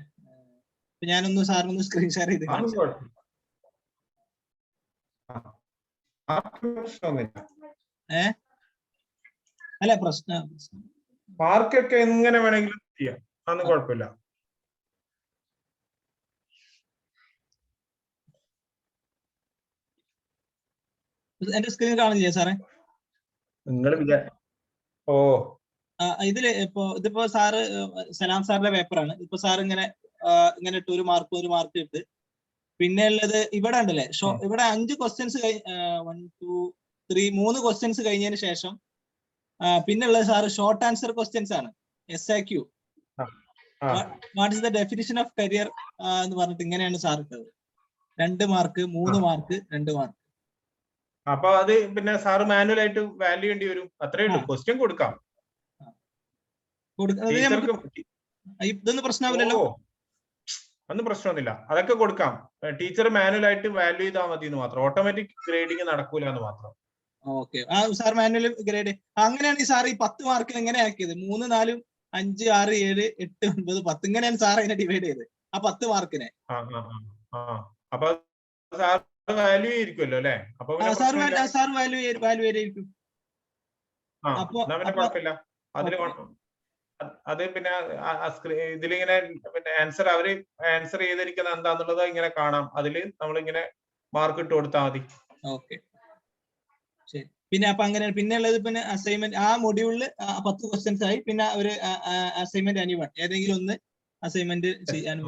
ഞാനൊന്ന് സാറിനൊന്ന് സ്ക്രീൻ ഷെയർ ചെയ്ത് അല്ല പ്രശ്നം മാർക്കൊക്കെ എങ്ങനെ വേണമെങ്കിലും ചെയ്യാം, അതൊന്നും കുഴപ്പമില്ല. എന്റെ സ്ക്രീൻ കാണില്ലേ സാറേ? നിങ്ങൾ ഇതില് ഇതിപ്പോ സാറ് സലാം സാറിന്റെ പേപ്പറാണ്. ഇപ്പൊ സാർ ഇങ്ങനെ ഇട്ട് ഒരു മാർക്ക് ഇട്ട്, പിന്നെ ഉള്ളത് ഇവിടെ ഉണ്ടല്ലേ, ഇവിടെ 5 ക്വസ്റ്റ്യൻസ് 1 2 3 3 ക്വസ്റ്റ്യൻസ് കഴിഞ്ഞതിന് ശേഷം പിന്നെ ഉള്ളത് സാറ് ഷോർട്ട് ആൻസർ ക്വസ്റ്റ്യൻസ് ആണ്. SIQ, what is the definition of career എന്ന് പറഞ്ഞിട്ട് ഇങ്ങനെയാണ് സാർ ഇട്ടത്. 2 മാർക്ക് 3 മാർക്ക് 2 മാർക്ക്. അപ്പൊ അത് പിന്നെ സാറ് മാനുവൽ ആയിട്ട് വാല്യൂ ചെയ്യേണ്ടി വരും, അത്രേ ഉള്ളൂ. ക്വസ്റ്റ്യൻ കൊടുക്കാം, ഇതൊന്നും പ്രശ്നമില്ലല്ലോ, ഒന്നും പ്രശ്നമൊന്നുമില്ല, അതൊക്കെ കൊടുക്കാം. ടീച്ചർ മാനുവൽ ആയിട്ട് വാല്യൂ ചെയ്താൽ മതി എന്ന് മാത്രം, ഓട്ടോമാറ്റിക് ഗ്രേഡിങ് നടക്കൂല എന്ന് മാത്രം. ഓക്കെ, സാർ മാനുവൽ ഗ്രേഡ് അങ്ങനെയാണ് സാർ ഈ 10 മാർക്ക് എങ്ങനെ ആക്കിയത്? 3 4 5 6 7 8 9 10 ഇങ്ങനെയാണ് സാർ അതിനെ ഡിവൈഡ് ചെയ്ത് ആ 10 മാർക്കിനെ. അപ്പൊ സാർ വാല്യൂ ആയിരിക്കുമല്ലോ അല്ലെ? അപ്പൊ സാർ വാല്യൂ ആയിരിക്കും. കുഴപ്പമില്ല. അത് പിന്നെ ഇതിലിങ്ങനെ പിന്നെ അവര് ആൻസർ ചെയ്തിരിക്കുന്നത് എന്താന്നുള്ളത് ഇങ്ങനെ കാണാം, അതില് നമ്മളിങ്ങനെ മാർക്ക് ഇട്ട് കൊടുത്താൽ മതി. ഓക്കെ, ശരി. പിന്നെ അപ്പൊ അങ്ങനെ പിന്നെ ഉള്ളത് പിന്നെ അസൈൻമെന്റ്, ആ മൊഡ്യൂളില് 10 ക്വസ്റ്റ്യൻസ് ആയി. പിന്നെ ഒരു അസൈൻമെന്റ് anyone ഏതെങ്കിലും ഒന്ന് അസൈൻമെന്റ് ചെയ്യാനും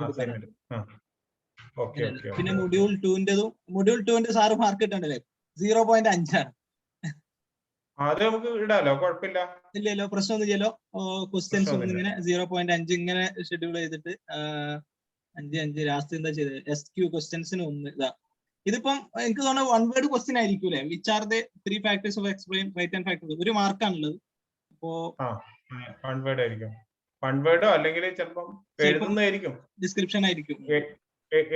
പിന്നെ മൊഡ്യൂൾ 2 സാറ് മാർക്ക് ഇട്ടുണ്ടല്ലേ 0.5 ആണ്. അത് നമുക്ക് ഇടാലോ, കുഴപ്പമില്ല. ഇല്ലല്ലോ, പ്രശ്നമൊന്നും ഇല്ലല്ലോ. ക്വസ്റ്റ്യൻസ് ഒന്നും ഇങ്ങനെ 0.5 ഇങ്ങനെ ഷെഡ്യൂൾ ചെയ്തിട്ട് 5 ലാസ്റ്റ് എന്താ ചെയ്തത്, SQ ക്വസ്റ്റ്യൻസിന് 1 ഇതാ. ഇതിപ്പം എനിക്ക് തോന്നുന്നു 1 വേർഡ് ക്വസ്റ്റ്യൻ ആയിരിക്കൂലേ? Which are the 3 factors of explain right and factor? 1 മാർക്കാണുള്ളത്. അപ്പോ 1 വേർഡ് ആയിരിക്കും, 1 വേർഡോ അല്ലെങ്കിൽ ചിലപ്പം എഴുതുന്നതായിരിക്കും, ഡിസ്ക്രിപ്ഷൻ ആയിരിക്കും.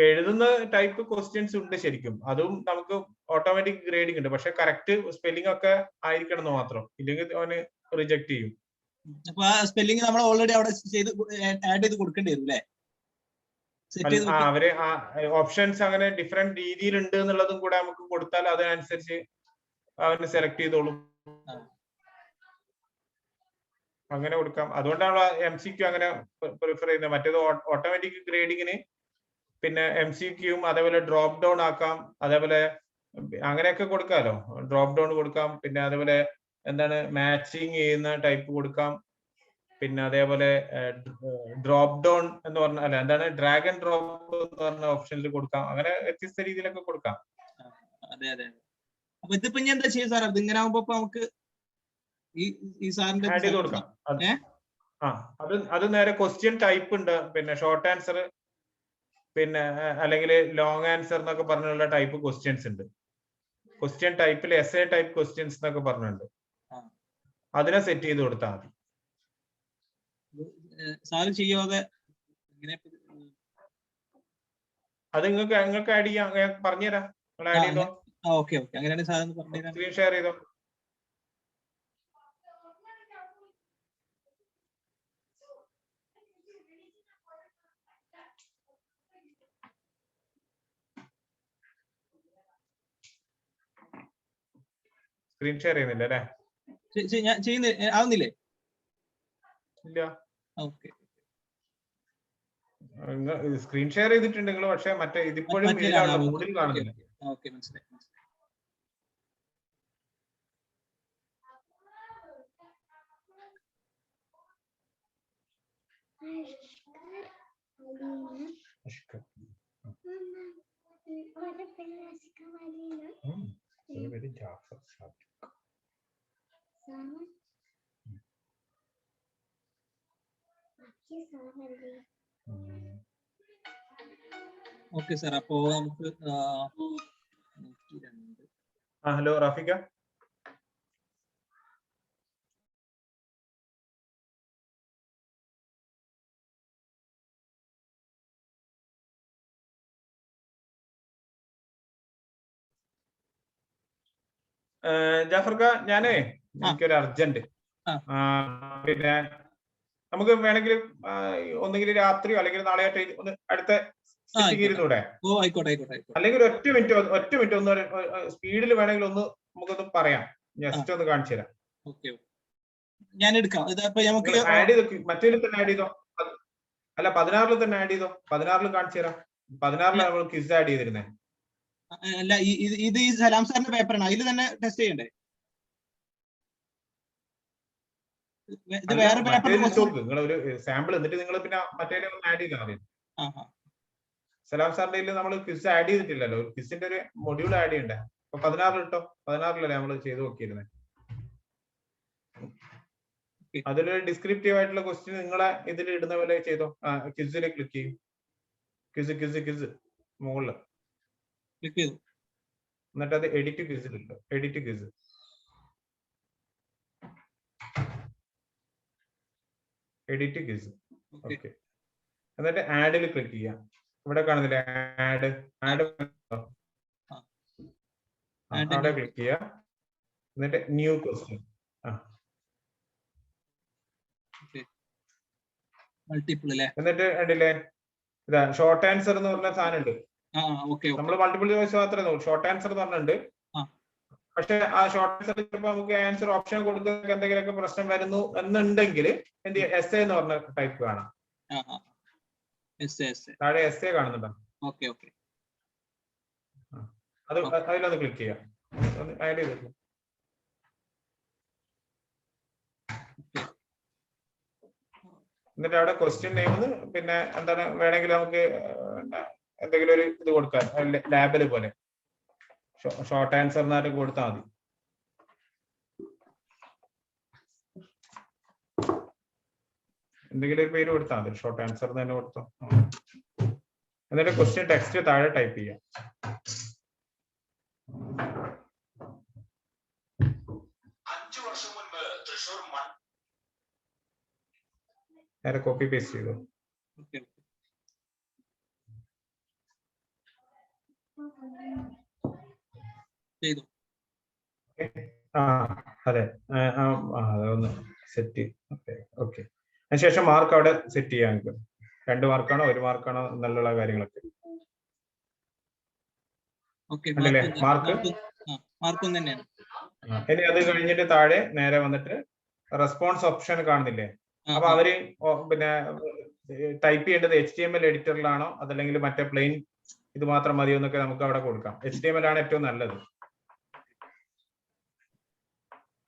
എഴുതുന്ന ടൈപ്പ് ക്വസ്റ്റ്യൻസ് ഉണ്ട് ശരിക്കും, അതും നമുക്ക് ഓട്ടോമാറ്റിക് ഗ്രേഡിംഗ് ഉണ്ട്. പക്ഷെ കറക്റ്റ് സ്പെല്ലിംഗ് ഒക്കെ ആയിരിക്കണം എന്ന് മാത്രം, ഇല്ലെങ്കിൽ അവന് റിജക്ട് ചെയ്യും. അപ്പൊ ആ സ്പെല്ലിംഗ് നമ്മൾ ഓൾറെഡി അവിടെ ആഡ് ചെയ്ത് കൊടുക്കേണ്ടി വരും അല്ലേ? അവര് ഓപ്ഷൻസ് അങ്ങനെ ഡിഫറെന്റ് രീതിയിലുണ്ട് എന്നുള്ളതും കൂടെ നമുക്ക് കൊടുത്താൽ അതിനനുസരിച്ച് അവന് സെലക്ട് ചെയ്തോളും. അങ്ങനെ കൊടുക്കാം. അതുകൊണ്ടാണ് MCQ അങ്ങനെ പ്രിഫർ ചെയ്യുന്നത്. മറ്റേത് ഓട്ടോമാറ്റിക് ഗ്രേഡിങ്ങിന് പിന്നെ MCQയും അതേപോലെ ഡ്രോപ്പ് ഡൗൺ ആക്കാം, അതേപോലെ അങ്ങനെയൊക്കെ കൊടുക്കാമല്ലോ. ഡ്രോപ്പ് ഡൗൺ കൊടുക്കാം, പിന്നെ അതേപോലെ എന്താണ് മാച്ചിങ് ചെയ്യുന്ന ടൈപ്പ് കൊടുക്കാം, പിന്നെ അതേപോലെ ഡ്രോപ്പ് ഡൗൺ എന്ന് പറഞ്ഞ അല്ല എന്താണ് ഡ്രാഗ് ആൻഡ് ഡ്രോപ്പ് എന്ന് പറഞ്ഞ ഓപ്ഷനിൽ കൊടുക്കാം. അങ്ങനെ വ്യത്യസ്ത രീതിയിലൊക്കെ കൊടുക്കാം. അതെ അതെ. അപ്പൊ ഇതിപ്പോ ഇനി എന്താ ചെയ്യാ സാർ? ഇതിങ്ങനെ ആവുമ്പോ നമുക്ക് ഈ സാറിന്റെ ആഡ് ചെയ്ത് കൊടുക്കാം. അത് നേരെ ക്വസ്റ്റ്യൻ ടൈപ്പ് ഉണ്ട്, പിന്നെ ഷോർട്ട് ആൻസർ, പിന്നെ അല്ലെങ്കിൽ ലോങ് ആൻസർ എന്നൊക്കെ പറഞ്ഞുള്ള ടൈപ്പ് ക്വസ്റ്റ്യൻസ് ഉണ്ട്. ക്വസ്റ്റ്യൻ ടൈപ്പിൽ എസ്എ ടൈപ്പ് ക്വസ്റ്റ്യൻസ് എന്നൊക്കെ പറഞ്ഞിട്ടുണ്ട്, അതിനെ സെറ്റ് ചെയ്ത് കൊടുത്താൽ മതി. സാറ് ചെയ്യാതെ അത് നിങ്ങൾക്ക് ആഡ് ചെയ്യാം, ഞാൻ പറഞ്ഞുതരാം. നിങ്ങൾ ആഡ് ചെയ്തോ. ഓക്കെ അങ്ങനെയാണ് സാർ പറഞ്ഞുതരാം. സ്ക്രീൻ ഷെയർ ചെയ്തോ. സ്ക്രീൻ ഷെയർ ചെയ്യുന്നില്ല അല്ലേ? ഞാൻ ചെയ്യുന്ന ആവുന്നില്ലേ? ഇല്ല. ഓക്കെ, സ്ക്രീൻ ഷെയർ ചെയ്തിട്ടുണ്ട് നിങ്ങൾ, പക്ഷെ മറ്റേ ഇതിപ്പോഴും മൂഡിൽ കാണുന്നില്ല. ഓക്കെ, മനസ്സിലായി. ഓക്കെ സാർ, അപ്പോ നമുക്ക് ഹലോ റാഫിക. ജാഫർക്ക, ഞാനേ എനിക്കൊരു അർജന്റ്, പിന്നെ നമുക്ക് വേണമെങ്കിൽ ഒന്നെങ്കിൽ രാത്രിയോ അല്ലെങ്കിൽ നാളെ ഒന്ന് അടുത്ത ഇരുന്നൂടെ? അല്ലെങ്കിൽ ഒറ്റ മിനിറ്റ് ഒന്ന് സ്പീഡിൽ വേണമെങ്കിൽ ഒന്ന് നമുക്കൊന്ന് പറയാം, ജസ്റ്റ് ഒന്ന് കാണിച്ചു തരാം. ഞാൻ എടുക്കാം. ആഡ് ചെയ്തോ, മറ്റേ തന്നെ ആഡ് ചെയ്തോ. അല്ല, 16 തന്നെ ആഡ് ചെയ്തോ. 16 കാണിച്ചു തരാം. 16 നമ്മൾ ക്വിസ് ആഡ് ചെയ്തിരുന്നേ. അല്ല, ഇത് ഈ സലാം സാറിന്റെ പേപ്പറാണ്, അതിൽ തന്നെ ടെസ്റ്റ് ചെയ്യണ്ടേ? ഇത് വേറെ പേപ്പർ നിങ്ങൾ ഒരു സാമ്പിൾ എന്നിട്ട് നിങ്ങൾ പിന്നെ മറ്റേ ആഡ് ചെയ്താൽ മതി. സലാം സാറിന്റെ നമ്മൾ ക്വിസ് ആഡ് ചെയ്തിട്ടില്ലല്ലോ, ക്വിസിന്റെ ഒരു മൊഡ്യൂൾ ആഡ് ചെയ്യണ്ടേ. അപ്പൊ 16 ഇട്ടോ. 16 നമ്മൾ ചെയ്ത് നോക്കിയിരുന്നത്. അതിലൊരു ഡിസ്ക്രിപ്റ്റീവ് ആയിട്ടുള്ള ക്വസ്റ്റ്യൻ നിങ്ങളെ ഇതിൽ ഇടുന്ന പോലെ ചെയ്തോ. ക്വിസിൽ ക്ലിക്ക് ചെയ്യും. ക്വിസ് മുകളില് ക്ലിക്ക് ചെയ്തു. എന്നിട്ട് അത് എഡിറ്റ് ക്വിസിലുണ്ടോ? Edit quiz. ഓക്കെ. എന്നിട്ട് ആഡിൽ ക്ലിക്ക് ചെയ്യാം. ഇവിടെ കാണുന്നില്ലേ ആഡ്? അവിടെ ക്ലിക്ക് ചെയ്യാം. എന്നിട്ട് ന്യൂ ക്വസ്റ്റ്യൻ. മൾട്ടിപ്പിൾ അല്ലേ? എന്നിട്ട് കണ്ടില്ലേ, ഇതാ ഷോർട്ട് ആൻസർ എന്ന് പറഞ്ഞ സാധനം ഉണ്ട്. നമ്മൾ മൾട്ടിപ്പിൾ ചോയ്സ് മാത്രമേ ഷോർട്ട് ആൻസർ എന്ന് പറഞ്ഞിട്ടുണ്ട്. പക്ഷെ ആ ഷോർട്ട് ആൻസർ ചിലപ്പോൾ നമുക്ക് ആൻസർ ഓപ്ഷൻ കൊടുക്കുന്ന എന്തെങ്കിലുമൊക്കെ പ്രശ്നം വരുന്നു എന്നുണ്ടെങ്കിൽ എന്ത് ചെയ്യും, എസ് എന്ന് പറഞ്ഞ ടൈപ്പ് കാണാം. താഴെ എസ് കാണുന്നുണ്ടോ? അത് അതിലൊന്ന് ക്ലിക്ക് ചെയ്യാം. ആഡ് ചെയ്തിട്ട് എന്നിട്ട് അവിടെ ക്വസ്റ്റ്യൻ നെയിം, പിന്നെ എന്താണ് വേണമെങ്കിൽ നമുക്ക് എന്തെങ്കിലും ഒരു ഇത് കൊടുക്കാം, ലാബില് പോലെ ഷോർട്ട് ആൻസർ എന്നായിട്ട് കൊടുത്താൽ മതി. എന്തെങ്കിലും ഒരു പേര് കൊടുത്താൽ മതി, ഷോർട്ട് ആൻസർ തന്നെ കൊടുത്തോ. എന്നിട്ട് ക്വസ്റ്റ്യൻ ടെക്സ്റ്റ് താഴെ ടൈപ്പ് ചെയ്യാം. നേരെ കോപ്പി പേസ്റ്റ് ചെയ്തോ. അതെ, അതൊന്ന് സെറ്റ്. ഓക്കെ. അതിനുശേഷം മാർക്ക് അവിടെ സെറ്റ് ചെയ്യാൻ 2 മാർക്കാണോ 1 മാർക്കാണോ എന്നുള്ള കാര്യങ്ങളൊക്കെ മാർക്ക്. ഇനി അത് കഴിഞ്ഞിട്ട് താഴെ നേരെ വന്നിട്ട് റെസ്പോൺസ് ഓപ്ഷൻ കാണുന്നില്ലേ? അപ്പൊ അവര് പിന്നെ ടൈപ്പ് ചെയ്യേണ്ടത് HTML എഡിറ്ററിലാണോ അതല്ലെങ്കിൽ മറ്റേ പ്ലെയിൻ ഇത് മാത്രം മതിയോ എന്നൊക്കെ നമുക്ക് അവിടെ കൊടുക്കാം. HTML ആണ് ഏറ്റവും നല്ലത്.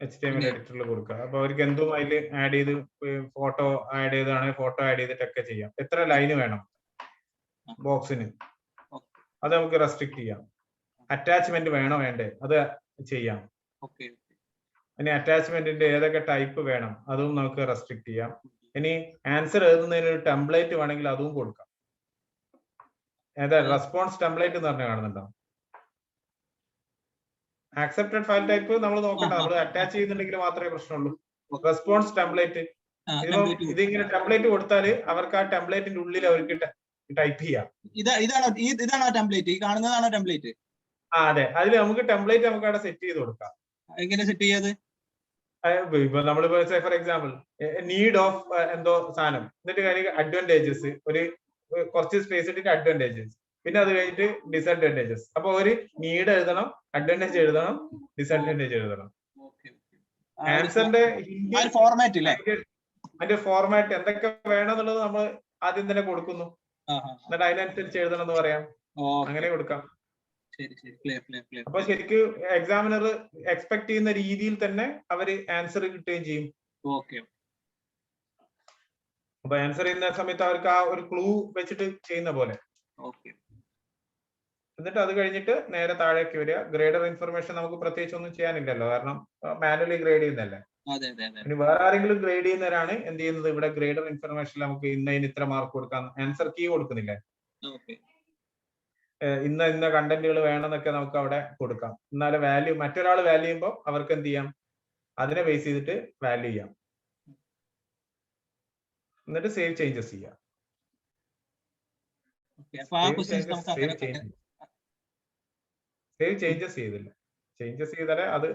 HTML എഡിറ്ററിൽ കൊടുക്കുക. അപ്പൊ അവർക്ക് എന്തും അതിൽ ആഡ് ചെയ്ത്, ഫോട്ടോ ആഡ് ചെയ്താണെങ്കിൽ ഫോട്ടോ ആഡ് ചെയ്തിട്ടൊക്കെ ചെയ്യാം. എത്ര ലൈന് വേണം ബോക്സിന് അത് നമുക്ക് റെസ്ട്രിക്ട് ചെയ്യാം. അറ്റാച്ച്മെന്റ് വേണോ വേണ്ടേ അത് ചെയ്യാം. ഇനി അറ്റാച്ച്മെന്റിന്റെ ഏതൊക്കെ ടൈപ്പ് വേണം അതും നമുക്ക് റെസ്ട്രിക്ട് ചെയ്യാം. ഇനി ആൻസർ എഴുതുന്നതിന് ഒരു ടെംപ്ലേറ്റ് വേണമെങ്കിൽ അതും കൊടുക്കാം. ഏതാ റെസ്പോൺസ് ടെംപ്ലേറ്റ് എന്ന് പറഞ്ഞ കാണുന്നുണ്ടോ? ആക്സെപ്റ്റഡ് ഫയൽ ടൈപ്പ് നമ്മൾ നോക്കണ്ട, നമ്മൾ അറ്റാച്ച് ചെയ്യുന്നുണ്ടെങ്കിൽ മാത്രമേ പ്രശ്നമുള്ളൂ. റെസ്പോൺസ് ടെംപ്ലേറ്റ് ഇതിങ്ങനെ ടെംപ്ലേറ്റ് കൊടുത്താല് അവർക്ക് ആ ടെംപ്ലേറ്റിന്റെ ഉള്ളിൽ അവർക്ക് ടൈപ്പ് ചെയ്യാം. ഇതാണോ ടെംപ്ലേറ്റ്? ഈ കാണുന്നതാണോ ടെംപ്ലേറ്റ്? അതെ, അതിൽ നമുക്ക് ടെംപ്ലേറ്റ് നമുക്ക് അവിടെ സെറ്റ് ചെയ്ത് കൊടുക്കാം. എങ്ങനെ സെറ്റ് ചെയ്യാത്? ഇപ്പൊ നമ്മളിപ്പോ ഫോർ എക്സാമ്പിൾ നീഡ് ഓഫ് എന്തോ സാധനം, എന്നിട്ട് കാര്യം അഡ്വാൻറ്റേജസ്, ഒരു കുറച്ച് സ്പേസ് ഇട്ടിട്ട് അഡ്വാൻറ്റേജസ്, പിന്നെ അത് കഴിഞ്ഞിട്ട് ഡിസഡ്വാൻറ്റേജസ്. അപ്പൊ ഒരു നീഡ് എഴുതണം, അഡ്വാൻറ്റേജ് എഴുതണം, ഡിസഡ്വാൻറ്റേജ് എഴുതണം. ആൻസറിന്റെ ഫോർമാറ്റ് അല്ലേ? അതിന്റെ ഫോർമാറ്റ് എന്തൊക്കെ വേണമെന്നുള്ളത് നമ്മൾ ആദ്യം തന്നെ കൊടുക്കുന്നു, എന്നിട്ട് അതിനനുസരിച്ച് എഴുതണം എന്ന് പറയാം, അങ്ങനെ കൊടുക്കാം. അപ്പൊ ശരിക്കും എക്സാമിനർ എക്സ്പെക്ട് ചെയ്യുന്ന രീതിയിൽ തന്നെ അവര് ആൻസർ കിട്ടുകയും ചെയ്യും. അപ്പൊ ആൻസർ ചെയ്യുന്ന സമയത്ത് അവർക്ക് ആ ഒരു ക്ലൂ വെച്ചിട്ട് ചെയ്യുന്ന പോലെ. എന്നിട്ട് അത് കഴിഞ്ഞിട്ട് നേരെ താഴേക്ക് വരിക. ഗ്രേഡർ ഇൻഫർമേഷൻ നമുക്ക് പ്രത്യേകിച്ച് ഒന്നും ചെയ്യാനില്ലല്ലോ, കാരണം മാനുവലി ഗ്രേഡ് ചെയ്യുന്നതല്ലേ. ഇനി വേറെ ആരെങ്കിലും ഗ്രേഡ് ചെയ്യുന്നവരാണ് എന്ത് ചെയ്യുന്നത്, ഇവിടെ ഗ്രേഡർ ഇൻഫർമേഷനിൽ നമുക്ക് ഇന്നതിന് ഇത്ര മാർക്ക് കൊടുക്കാം, ആൻസർ കീ കൊടുക്കുന്നില്ലേ, ഇന്ന കണ്ടന്റുകൾ വേണമെന്നൊക്കെ നമുക്ക് അവിടെ കൊടുക്കാം. എന്നാലും വാല്യൂ മറ്റൊരാൾ വാല്യൂ ചെയ്യുമ്പോൾ അവർക്ക് എന്ത് ചെയ്യാം, അതിനെ ബേസ് ചെയ്തിട്ട് വാല്യൂ ചെയ്യാം. എന്നിട്ട് സേവ് ചേഞ്ചസ് ചെയ്യാം. സേവ് ചേഞ്ചസ് ചെയ്തില്ല, ചേഞ്ചസ് ചെയ്താലേ അത്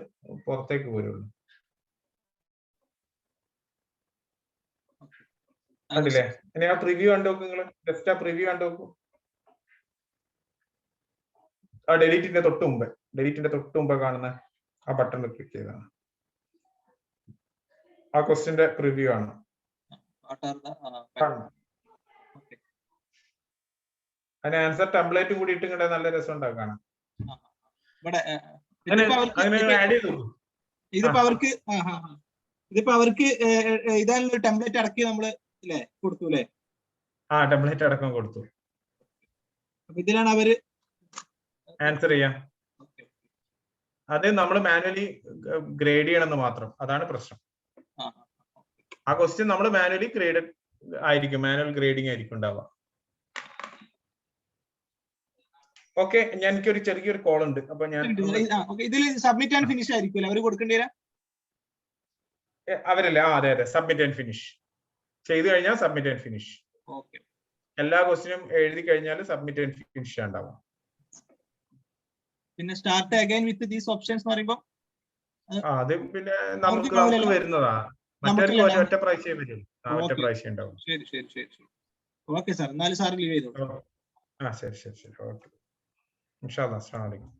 പുറത്തേക്ക് വരുള്ളൂ. കണ്ടില്ലേ? ഇനി ആ പ്രിവ്യൂ കണ്ടു നോക്കൂ, നിങ്ങൾ ജസ്റ്റ് ആ പ്രിവ്യൂ കണ്ടു നോക്കൂ. ആ ഡിലീറ്റിന്റെ തൊട്ട് മുമ്പ് കാണുന്ന ആ ബട്ടൺ ക്ലിക്ക് ചെയ്താണ് ആ ക്വസ്റ്റ്യന്റെ പ്രിവ്യൂ ആണ്. അതിന് ആൻസർ ടെംപ്ലേറ്റ് കൂടി ഇട്ടുകൊണ്ട് നല്ല രസം ഉണ്ടാവും കാണാൻ. ഇതിപ്പോ അവർക്ക് ഇതാണല്ലോ ടെംപ്ലേറ്റ് അടക്കി നമ്മള് കൊടുത്തു അല്ലേ? ആ ടെംപ്ലേറ്റ് അടക്കം കൊടുത്തു. അപ്പൊ ഇതിലാണ് അവര് ആൻസർ ചെയ്യാം. അത് നമ്മൾ മാനുവലി ഗ്രേഡ് ചെയ്യണമെന്ന് മാത്രം, അതാണ് പ്രശ്നം. ആ ക്വസ്റ്റ്യൻ നമ്മൾ മാനുവലി ഗ്രേഡ് ആയിരിക്കും, മാനുവൽ ഗ്രേഡിംഗ് ആയിരിക്കും ഉണ്ടാവുക. ഓക്കെ, എനിക്കൊരു ചെറിയൊരു കോൾ ഉണ്ട്, അപ്പൊ ഞാൻ ഇതിൽ സബ്മിറ്റ് ആൻഡ് ഫിനിഷ് ആയിരിക്കും അവർ കൊടുക്കേണ്ടി വരാം. അവരല്ലേ? അതെ, സബ്മിറ്റ് ആൻഡ് ഫിനിഷ് ചെയ്തു കഴിഞ്ഞാൽ സബ്മിറ്റ് ആൻഡ് ഫിനിഷ്. എല്ലാ ക്വസ്റ്റ്യനും എഴുതി കഴിഞ്ഞാൽ സബ്മിറ്റ് ആൻഡ് ഫിനിഷ് ഉണ്ടാവും. പിന്നെ start again with these options പറയുമ്പോൾ അത് പിന്നെ നമുക്ക് വരുന്നതാ, മറ്റൊരു ഒറ്റ പ്രാവശ്യം വരും, ഒറ്റ പ്രാവശ്യം ഉണ്ടാവും. ശരി. ഓക്കെ സാർ, എന്നാലും സാർ ലീവ് ചെയ്തോളൂ. ശരി. ഓക്കെ, ഇൻഷാ അല്ലാഹ്. അസ്സലാമു അലൈക്കും.